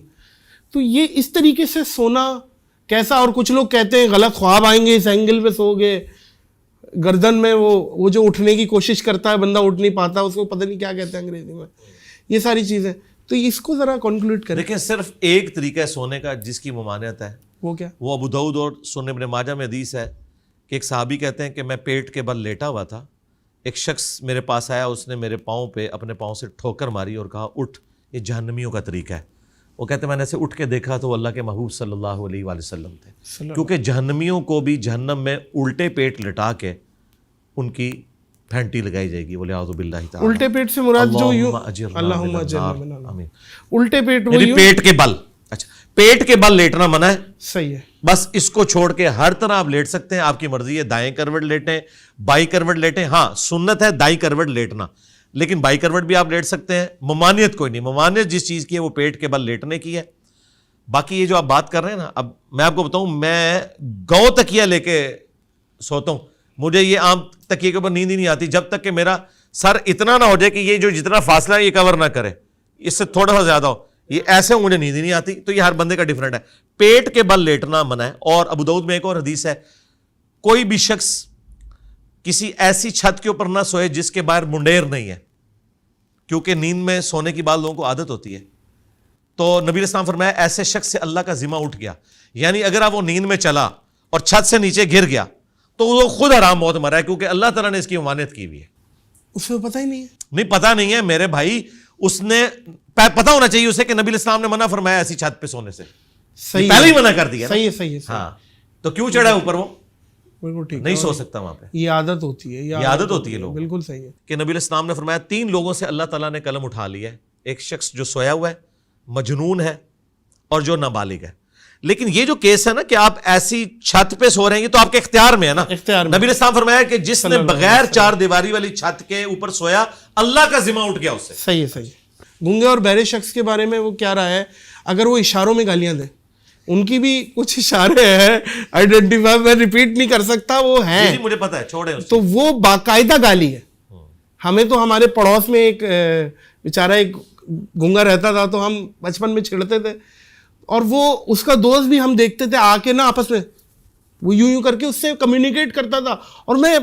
Speaker 1: تو یہ اس طریقے سے سونا کیسا؟ اور کچھ لوگ کہتے ہیں غلط خواب آئیں گے اس اینگل پہ سو گے, گردن میں وہ جو اٹھنے کی کوشش کرتا ہے بندہ اٹھ نہیں پاتا, اس کو پتہ نہیں کیا کہتے ہیں انگریزی میں, یہ ساری چیزیں. تو اس کو ذرا کنکلوڈ کریں.
Speaker 2: دیکھیں صرف ایک طریقہ ہے سونے کا جس کی ممانعت ہے,
Speaker 1: وہ کیا؟
Speaker 2: وہ ابو داؤد اور سنن ابن ماجہ میں حدیث ہے کہ ایک صحابی کہتے ہیں کہ میں پیٹ کے بل لیٹا ہوا تھا, ایک شخص میرے پاس آیا, اس نے میرے پاؤں پہ اپنے پاؤں سے ٹھوکر ماری اور کہا اٹھ, یہ جہنمیوں کا طریقہ ہے. وہ کہتے ہیں میں نے ایسے اٹھ کے دیکھا تو وہ اللہ کے محبوب صلی اللہ علیہ وآلہ وسلم تھے, کیونکہ جہنمیوں کو بھی جہنم میں الٹے پیٹ لٹا کے ان کی پھینٹی لگائی جائے گی. بولے اعوذ باللہ تعالی.
Speaker 1: الٹے پیٹ سے مراد جو یوں, اللہم اجرنا من النار, الٹے پیٹ وہ یوں
Speaker 2: پیٹ کے بل. اچھا پیٹ کے بل لیٹنا منع ہے,
Speaker 1: صحیح ہے.
Speaker 2: بس اس کو چھوڑ کے ہر طرح آپ لیٹ سکتے ہیں, آپ کی مرضی ہے. دائیں کروٹ لیٹیں, بائیں کروٹ لیٹیں. ہاں سنت ہے دائیں کروٹ لیٹنا, لیکن بائیں کروٹ بھی آپ لیٹ سکتے ہیں. ممانعت کوئی نہیں, ممانعت جس چیز کی ہے وہ پیٹ کے بل لیٹنے کی ہے. باقی یہ جو آپ بات کر رہے ہیں نا, اب میں آپ کو بتاؤں, میں گاؤں تکیہ لے کے سوتا ہوں, مجھے یہ عام تکیے کے اوپر نیند ہی نہیں آتی جب تک کہ میرا سر اتنا نہ ہو جائے کہ یہ جو جتنا فاصلہ ہے یہ کور نہ کرے, اس سے تھوڑا سا زیادہ ہو, یہ ایسے مجھے نیند ہی نہیں آتی. تو یہ ہر بندے کا ڈیفرنٹ ہے. پیٹ کے بل لیٹنا منع ہے. اور ابو داؤد میں ایک اور حدیث ہے, کوئی بھی شخص کسی ایسی چھت کے اوپر نہ سوئے جس کے باہر منڈیر نہیں ہے, کیونکہ نیند میں سونے کی بعض لوگوں کو عادت ہوتی ہے. تو نبی علیہ السلام فرمایا ایسے شخص سے اللہ کا ذمہ اٹھ گیا, یعنی اگر آپ وہ نیند میں چلا اور چھت سے نیچے گر گیا تو وہ خود حرام موت مرا ہے, کیونکہ اللہ تعالیٰ نے اس کی ممانعت کی ہوئی ہے.
Speaker 1: اس کو پتہ ہی نہیں ہے.
Speaker 2: نہیں پتہ نہیں ہے میرے بھائی, اس نے پتہ ہونا چاہیے اسے کہ نبی علیہ السلام نے منع فرمایا ایسی چھت پہ سونے سے,
Speaker 1: صحیح
Speaker 2: پہلے ہی منع کر دیا.
Speaker 1: صحیح ہے, صحیح ہے.
Speaker 2: ہاں تو کیوں چڑھا ہے اوپر, وہ
Speaker 1: بالکل ٹھیک,
Speaker 2: نہیں سو سکتا وہاں پہ.
Speaker 1: یہ عادت ہوتی ہے,
Speaker 2: یہ عادت ہوتی ہے لوگوں.
Speaker 1: بالکل صحیح ہے
Speaker 2: کہ نبی علیہ السلام نے فرمایا 3 لوگوں سے اللہ تعالیٰ نے قلم اٹھا لیا ہے. ایک شخص جو سویا ہوا ہے, مجنون ہے, اور جو نابالغ ہے. لیکن یہ جو کیس ہے نا کہ آپ ایسی چھت پہ سو رہے ہیں, یہ تو آپ کے اختیار میں ہے نا.
Speaker 1: اختیار میں.
Speaker 2: نبی علیہ السلام فرمایا کہ جس نے بغیر 4 دیواری والی چھت کے اوپر سویا, اللہ کا ذمہ اٹھ گیا اس سے.
Speaker 1: صحیح ہے, صحیح ہے. گونگے اور بہرے شخص کے بارے میں وہ کیا رہا ہے؟ اگر وہ اشاروں میں گالیاں دیں, ان کی بھی کچھ اشارے ہیں, آئیڈینٹیفائی میں ریپیٹ نہیں کر سکتا, وہ ہیں,
Speaker 2: مجھے پتا ہے, چھوڑے.
Speaker 1: تو وہ باقاعدہ گالی ہے. ہمیں تو ہمارے پڑوس میں ایک بیچارہ ایک گونگا رہتا تھا, تو ہم بچپن میں چھڑتے تھے, اور وہ اس کا دوست بھی ہم دیکھتے تھے آ کے نا آپس میں وہ یوں کر کے اس سے کمیونیکیٹ کرتا تھا, اور میں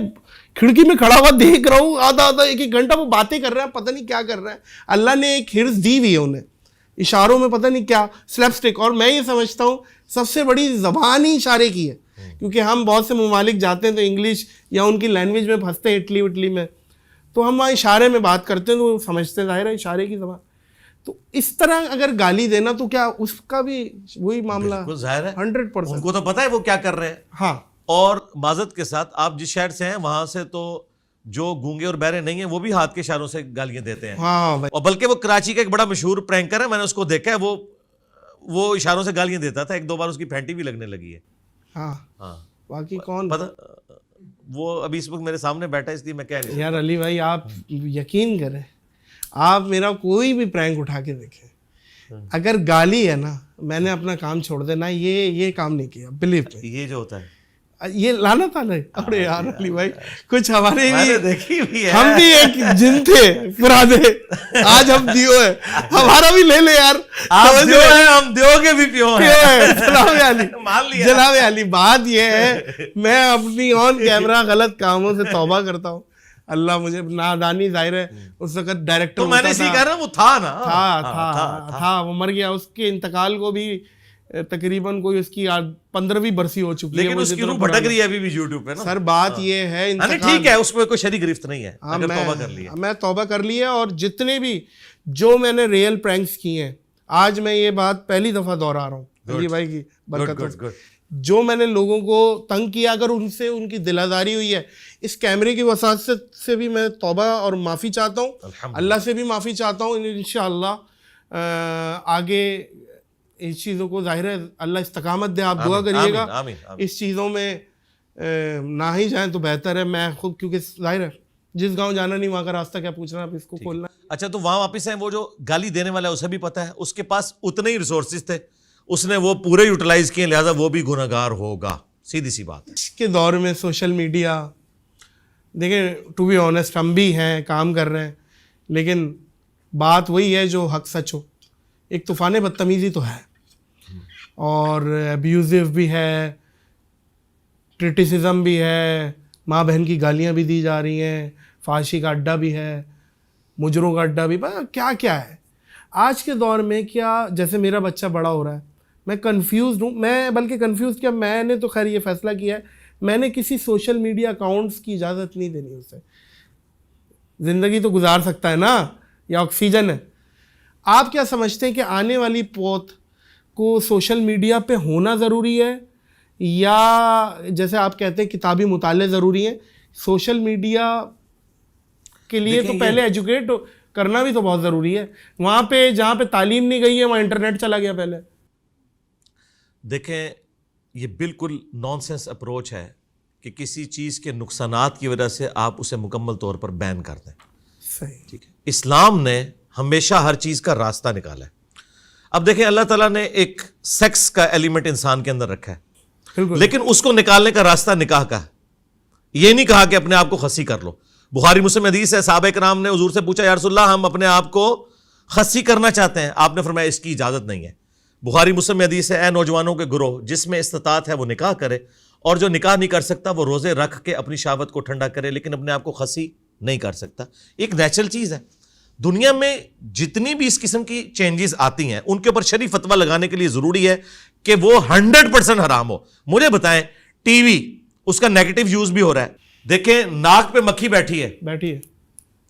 Speaker 1: کھڑکی میں کھڑا ہوا دیکھ رہا ہوں آدھا ایک گھنٹہ وہ باتیں کر رہا ہے, پتہ نہیں کیا کر رہا ہے. اللہ نے ایک حرص دی ہوئی ہے انہیں اشاروں میں, پتہ نہیں کیا سلیپ اسٹک. اور میں یہ سمجھتا ہوں سب سے بڑی زبان ہی اشارے کی ہے, کیونکہ ہم بہت سے ممالک جاتے ہیں تو انگلش یا ان کی لینگویج میں پھنستے ہیں, اٹلی وٹلی میں, تو ہم وہاں اشارے میں بات کرتے ہیں تو وہ سمجھتے, ظاہر ہے اشارے کی زبان. تو اس طرح اگر گالی دینا تو کیا اس کا بھی وہی معاملہ؟
Speaker 2: ظاہر ہے
Speaker 1: 100%.
Speaker 2: ان کو تو پتا ہے وہ کیا کر رہے ہیں.
Speaker 1: ہاں.
Speaker 2: اور معذرت کے ساتھ آپ جس شہر سے ہیں وہاں سے تو جو گونگے اور بہرے نہیں ہیں وہ بھی ہاتھ کے اشاروں سے گالیاں دیتے ہیں.
Speaker 1: ہاں بھائی.
Speaker 2: اور بلکہ وہ کراچی کا ایک بڑا مشہور پرینکر ہے, میں نے اس کو دیکھا ہے, وہ وہ اشاروں سے گالیاں دیتا تھا, ایک دو بار اس کی پھینٹی بھی لگنے لگی ہے.
Speaker 1: ہاں
Speaker 2: ہاں
Speaker 1: باقی کون
Speaker 2: پتہ, وہ ابھی اس وقت میرے سامنے بیٹھا ہے اس لیے میں کہہ نہیں
Speaker 1: یار علی بھائی آپ یقین کریں, آپ میرا کوئی بھی پرینک اٹھا کے دیکھیں, اگر گالی ہے نا میں نے اپنا کام چھوڑ دینا, یہ کام نہیں کیا بلیو میں,
Speaker 2: یہ جو ہوتا ہے
Speaker 1: یہ لعنت والا ہے. ارے یار علی بھائی کچھ ہمارے
Speaker 2: میں نے
Speaker 1: بھی,
Speaker 2: دیکھی بھی ہے,
Speaker 1: ہم بھی ایک جن تھے پرانے, آج ہم دیو ہے, ہمارا بھی لے لے یار,
Speaker 2: آپ دیو ہیں ہم دیو کے بھی پیو ہیں.
Speaker 1: جناب علی,
Speaker 2: مان لیا.
Speaker 1: جناب علی بات یہ ہے میں اپنی آن کیمرہ غلط کاموں سے توبہ کرتا ہوں, اللہ مجھے نادانی ظاہر ہے اس وقت ڈائریکٹر
Speaker 2: تو میں نے اسی کہہ رہا ہوں, وہ تھا نا,
Speaker 1: تھا وہ مر گیا, اس کے انتقال کو بھی تقریباً کوئی اس کی 15ویں برسی ہو چکی ہے,
Speaker 2: لیکن اس کی روح بھٹک رہی ہے ابھی بھی یوٹیوب پہ نا.
Speaker 1: سر بات یہ ہے
Speaker 2: ٹھیک ہے, اس میں کوئی شری گرفت نہیں ہے, اگر توبہ کر لی ہے.
Speaker 1: میں توبہ کر لی ہے, اور جتنے بھی جو میں نے ریئل پرینکس کیے ہیں, آج میں یہ بات پہلی دفعہ دوہرا رہا ہوں علی بھائی کی برکتوں سے, جو میں نے لوگوں کو تنگ کیا, اگر ان سے ان کی دل آزاری ہوئی ہے, اس کیمرے کی وساطت سے بھی میں توبہ اور معافی چاہتا ہوں, اللہ سے بھی معافی چاہتا ہوں. انشاءاللہ آگے اس چیزوں کو, ظاہر ہے اللہ استقامت دے, آپ دعا کریے گا اس چیزوں میں نہ ہی جائیں تو بہتر ہے. میں خود کیونکہ ظاہر ہے جس گاؤں جانا نہیں وہاں کا راستہ کیا پوچھنا, آپ اس کو کھولنا.
Speaker 2: اچھا تو وہاں واپس ہیں, وہ جو گالی دینے والا ہے اسے بھی پتا ہے, اس کے پاس اتنے ہی ریسورسز تھے, اس نے وہ پورے یوٹیلائز کیے, لہٰذا وہ بھی گنہگار ہوگا, سیدھی سی بات.
Speaker 1: اس کے دور میں سوشل میڈیا, دیکھیں ٹو بی آنیسٹ ہم بھی ہیں, کام کر رہے ہیں, لیکن بات وہی ہے جو حق سچ ہو. ایک طوفان بدتمیزی تو ہے, اور ابیوزو بھی ہے, کرٹیسزم بھی ہے, ماں بہن کی گالیاں بھی دی جا رہی ہیں, فحاشی کا اڈا بھی ہے, مجروں کا اڈا بھی, کیا کیا ہے آج کے دور میں. کیا جیسے میرا بچہ بڑا ہو رہا ہے, میں کنفیوزڈ ہوں, میں بلکہ کنفیوز کیا, میں نے تو خیر یہ فیصلہ کیا ہے, میں نے کسی سوشل میڈیا اکاؤنٹس کی اجازت نہیں دینی اسے. زندگی تو گزار سکتا ہے نا, یا آکسیجن ہے. آپ کیا سمجھتے ہیں کہ آنے والی پوت کو سوشل میڈیا پہ ہونا ضروری ہے, یا جیسے آپ کہتے ہیں کتابی مطالعے ضروری ہیں؟ سوشل میڈیا کے لیے تو پہلے ایجوکیٹ کرنا بھی تو بہت ضروری ہے. وہاں پہ جہاں پہ تعلیم نہیں گئی ہے وہاں انٹرنیٹ چلا گیا پہلے.
Speaker 2: دیکھیں یہ بالکل نان سینس اپروچ ہے کہ کسی چیز کے نقصانات کی وجہ سے آپ اسے مکمل طور پر بین کر دیں.
Speaker 1: صحیح,
Speaker 2: ٹھیک ہے, اسلام نے ہمیشہ ہر چیز کا راستہ نکالا ہے. اب دیکھیں اللہ تعالیٰ نے ایک سیکس کا ایلیمنٹ انسان کے اندر رکھا ہے, لیکن اس کو نکالنے کا راستہ نکاح کا ہے. یہ نہیں کہا کہ اپنے آپ کو خسی کر لو. بخاری مسلم حدیث ہے, صحابہ کرام نے حضور سے پوچھا یا رسول اللہ ہم اپنے آپ کو خسی کرنا چاہتے ہیں, آپ نے فرمایا اس کی اجازت نہیں ہے. بخاری مسلم حدیث ہے, اے نوجوانوں کے گروہ جس میں استطاعت ہے وہ نکاح کرے, اور جو نکاح نہیں کر سکتا وہ روزے رکھ کے اپنی شہوت کو ٹھنڈا کرے, لیکن اپنے آپ کو خسی نہیں کر سکتا. ایک نیچرل چیز ہے. دنیا میں جتنی بھی اس قسم کی چینجز آتی ہیں ان کے اوپر شرعی فتویٰ لگانے کے لیے ضروری ہے کہ وہ 100% حرام ہو. مجھے بتائیں ٹی وی اس کا نیگیٹو یوز بھی ہو رہا ہے. دیکھیں ناک پہ مکھی بیٹھی ہے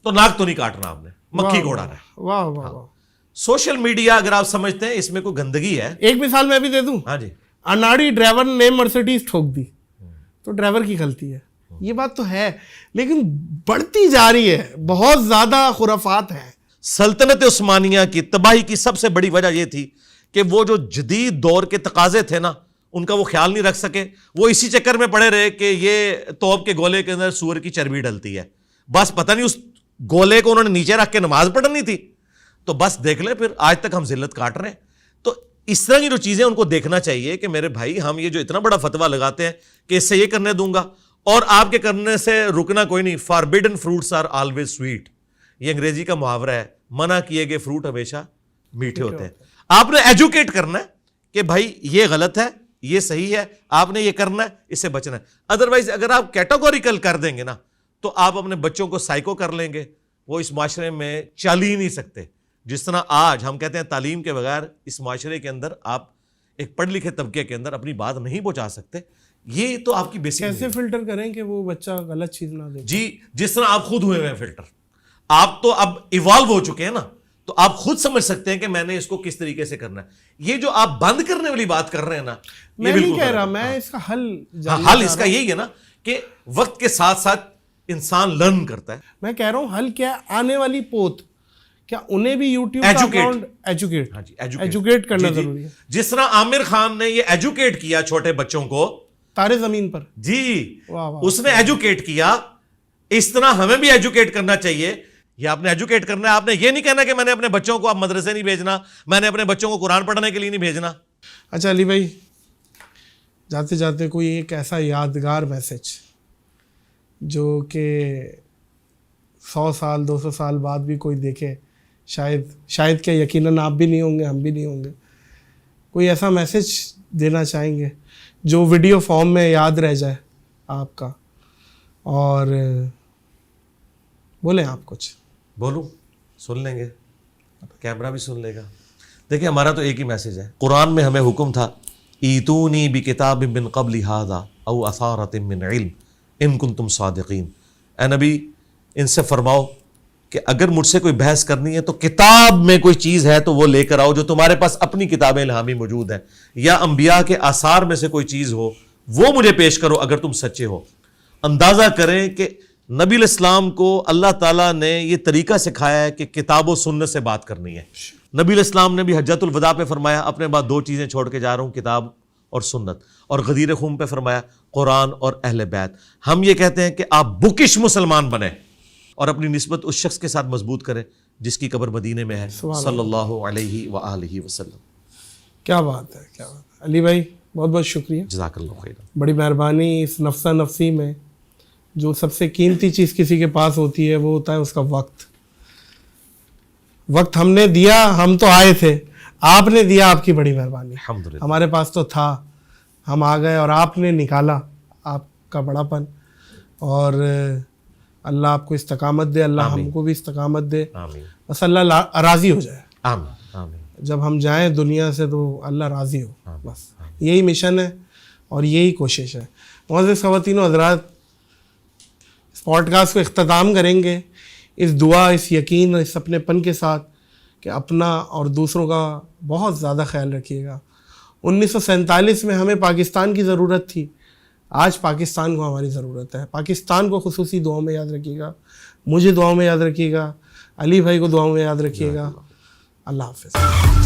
Speaker 2: تو ناک تو نہیں کاٹنا آپ نے, مکھی کو اڑا رہا ہے.
Speaker 1: واہ واہ واہ.
Speaker 2: سوشل میڈیا اگر آپ سمجھتے ہیں اس میں کوئی گندگی ہے,
Speaker 1: ایک مثال میں بھی دے دوں.
Speaker 2: ہاں جی,
Speaker 1: اناڑی ڈرائیور نے مرسیڈیز ٹھوک دی تو ڈرائیور کی غلطی ہے, یہ بات تو ہے, لیکن بڑھتی جا رہی ہے, بہت زیادہ خرافات ہیں.
Speaker 2: سلطنت عثمانیہ کی تباہی کی سب سے بڑی وجہ یہ تھی کہ وہ جو جدید دور کے تقاضے تھے نا ان کا وہ خیال نہیں رکھ سکے. وہ اسی چکر میں پڑے رہے کہ یہ توپ کے گولے کے اندر سور کی چربی ڈلتی ہے, بس پتہ نہیں اس گولے کو انہوں نے نیچے رکھ کے نماز پڑھنی تھی, تو بس دیکھ لیں پھر آج تک ہم ذلت کاٹ رہے ہیں. تو اس طرح کی جو چیزیں ان کو دیکھنا چاہیے کہ میرے بھائی ہم یہ جو اتنا بڑا فتویٰ لگاتے ہیں کہ اس سے یہ کرنے دوں گا اور آپ کے کرنے سے رکنا کوئی نہیں. Forbidden fruits are always sweet, یہ انگریزی کا محاورہ ہے, منع کیے گئے فروٹ ہمیشہ میٹھے ہوتے ہیں. آپ نے ایجوکیٹ کرنا ہے کہ بھائی یہ غلط ہے یہ صحیح ہے, آپ نے یہ کرنا ہے اس سے بچنا ہے. ادروائز اگر آپ کیٹاگوریکل کر دیں گے نا تو آپ اپنے بچوں کو سائیکو کر لیں گے, وہ اس معاشرے میں چل ہی نہیں سکتے. جس طرح آج ہم کہتے ہیں تعلیم کے بغیر اس معاشرے کے اندر آپ ایک پڑھ لکھے طبقے کے اندر اپنی بات نہیں پہنچا سکتے. یہ تو آپ کی بیسک
Speaker 1: کیسے فلٹر کریں کہ وہ بچہ غلط چیز نہ دے.
Speaker 2: جی جس طرح آپ خود ہوئے ہیں فلٹر, آپ تو اب ایوالو ہو چکے ہیں نا, تو آپ خود سمجھ سکتے ہیں کہ میں نے اس کو کس طریقے سے کرنا ہے. یہ جو آپ بند کرنے والی بات کر رہے ہیں نا,
Speaker 1: میں نہیں کہہ رہا, میں اس کا
Speaker 2: حل اس کا یہی ہے نا کہ وقت کے ساتھ ساتھ انسان لرن کرتا ہے.
Speaker 1: میں کہہ رہا ہوں حل کیا, آنے والی پوت کیا انہیں بھی یوٹیوب کا اکاؤنٹ ایجوکیٹ کرنا ضروری ہے؟
Speaker 2: جس طرح عامر خان نے یہ ایجوکیٹ کیا چھوٹے بچوں کو
Speaker 1: تارے زمین پر،
Speaker 2: جی اس نے ایجوکیٹ کیا، اس طرح ہمیں بھی ایجوکیٹ کرنا چاہیے. یہ آپ نے ایجوکیٹ کرنا ہے. آپ نے یہ نہیں کہنا کہ میں نے اپنے بچوں کو اب مدرسے نہیں بھیجنا، میں نے اپنے بچوں کو قرآن پڑھنے کے لیے نہیں بھیجنا.
Speaker 1: اچھا علی بھائی، جاتے جاتے کوئی ایک ایسا یادگار میسج جو کہ 100 سال 200 سال بعد بھی کوئی دیکھے، شاید کہ یقیناً آپ بھی نہیں ہوں گے، ہم بھی نہیں ہوں گے، کوئی ایسا میسج دینا چاہیں گے جو ویڈیو فارم میں یاد رہ جائے آپ کا؟ اور بولیں آپ کچھ.
Speaker 2: بولوں؟ سن لیں گے، کیمرہ بھی سن لے گا. دیکھیں ہمارا تو ایک ہی میسج ہے. قرآن میں ہمیں حکم تھا ایتونی بکتاب من قبل ھذا او اثارۃ من علم ان کنتم صادقین. اے نبی ان سے فرماؤ کہ اگر مجھ سے کوئی بحث کرنی ہے تو کتاب میں کوئی چیز ہے تو وہ لے کر آؤ، جو تمہارے پاس اپنی کتابیں الہامی موجود ہیں، یا انبیاء کے آثار میں سے کوئی چیز ہو وہ مجھے پیش کرو اگر تم سچے ہو. اندازہ کریں کہ نبی الاسلام کو اللہ تعالیٰ نے یہ طریقہ سکھایا ہے کہ کتاب و سنت سے بات کرنی ہے. نبی الاسلام نے بھی حجۃ الوداع پہ فرمایا اپنے بعد 2 چیزیں چھوڑ کے جا رہا ہوں، کتاب اور سنت. اور غدیر خم پہ فرمایا قرآن اور اہل بیت. ہم یہ کہتے ہیں کہ آپ بکش مسلمان بنیں اور اپنی نسبت اس شخص کے ساتھ مضبوط کریں جس کی قبر مدینے میں ہے، صلی اللہ علیہ وآلہ وسلم.
Speaker 1: کیا بات ہے، کیا بات ہے. علی بھائی بہت بہت شکریہ،
Speaker 2: جزاک اللہ خیر.
Speaker 1: بڑی مہربانی. اس نفسہ نفسی میں جو سب سے قیمتی چیز کسی کے پاس ہوتی ہے وہ ہوتا ہے اس کا وقت. وقت ہم نے دیا، ہم تو آئے تھے، آپ نے دیا، آپ کی بڑی مہربانی.
Speaker 2: الحمدللہ
Speaker 1: ہمارے پاس تو تھا، ہم آ گئے اور آپ نے نکالا، آپ کا بڑا پن. اور اللہ آپ کو استقامت دے، اللہ ہم کو بھی استقامت دے.
Speaker 2: آمین
Speaker 1: بس اللہ راضی ہو جائے.
Speaker 2: آمین آمین.
Speaker 1: جب ہم جائیں دنیا سے تو اللہ راضی ہو، بس یہی مشن ہے اور یہی کوشش ہے. معزز خواتین و حضرات، اس پوڈ کاسٹ کو اختتام کریں گے اس دعا، اس یقین، اس اپنے پن کے ساتھ کہ اپنا اور دوسروں کا بہت زیادہ خیال رکھیے گا. 1947 میں ہمیں پاکستان کی ضرورت تھی، آج پاکستان کو ہماری ضرورت ہے. پاکستان کو خصوصی دعاؤں میں یاد رکھیے گا، مجھے دعاؤں میں یاد رکھیے گا، علی بھائی کو دعاؤں میں یاد رکھیے گا. اللہ حافظ.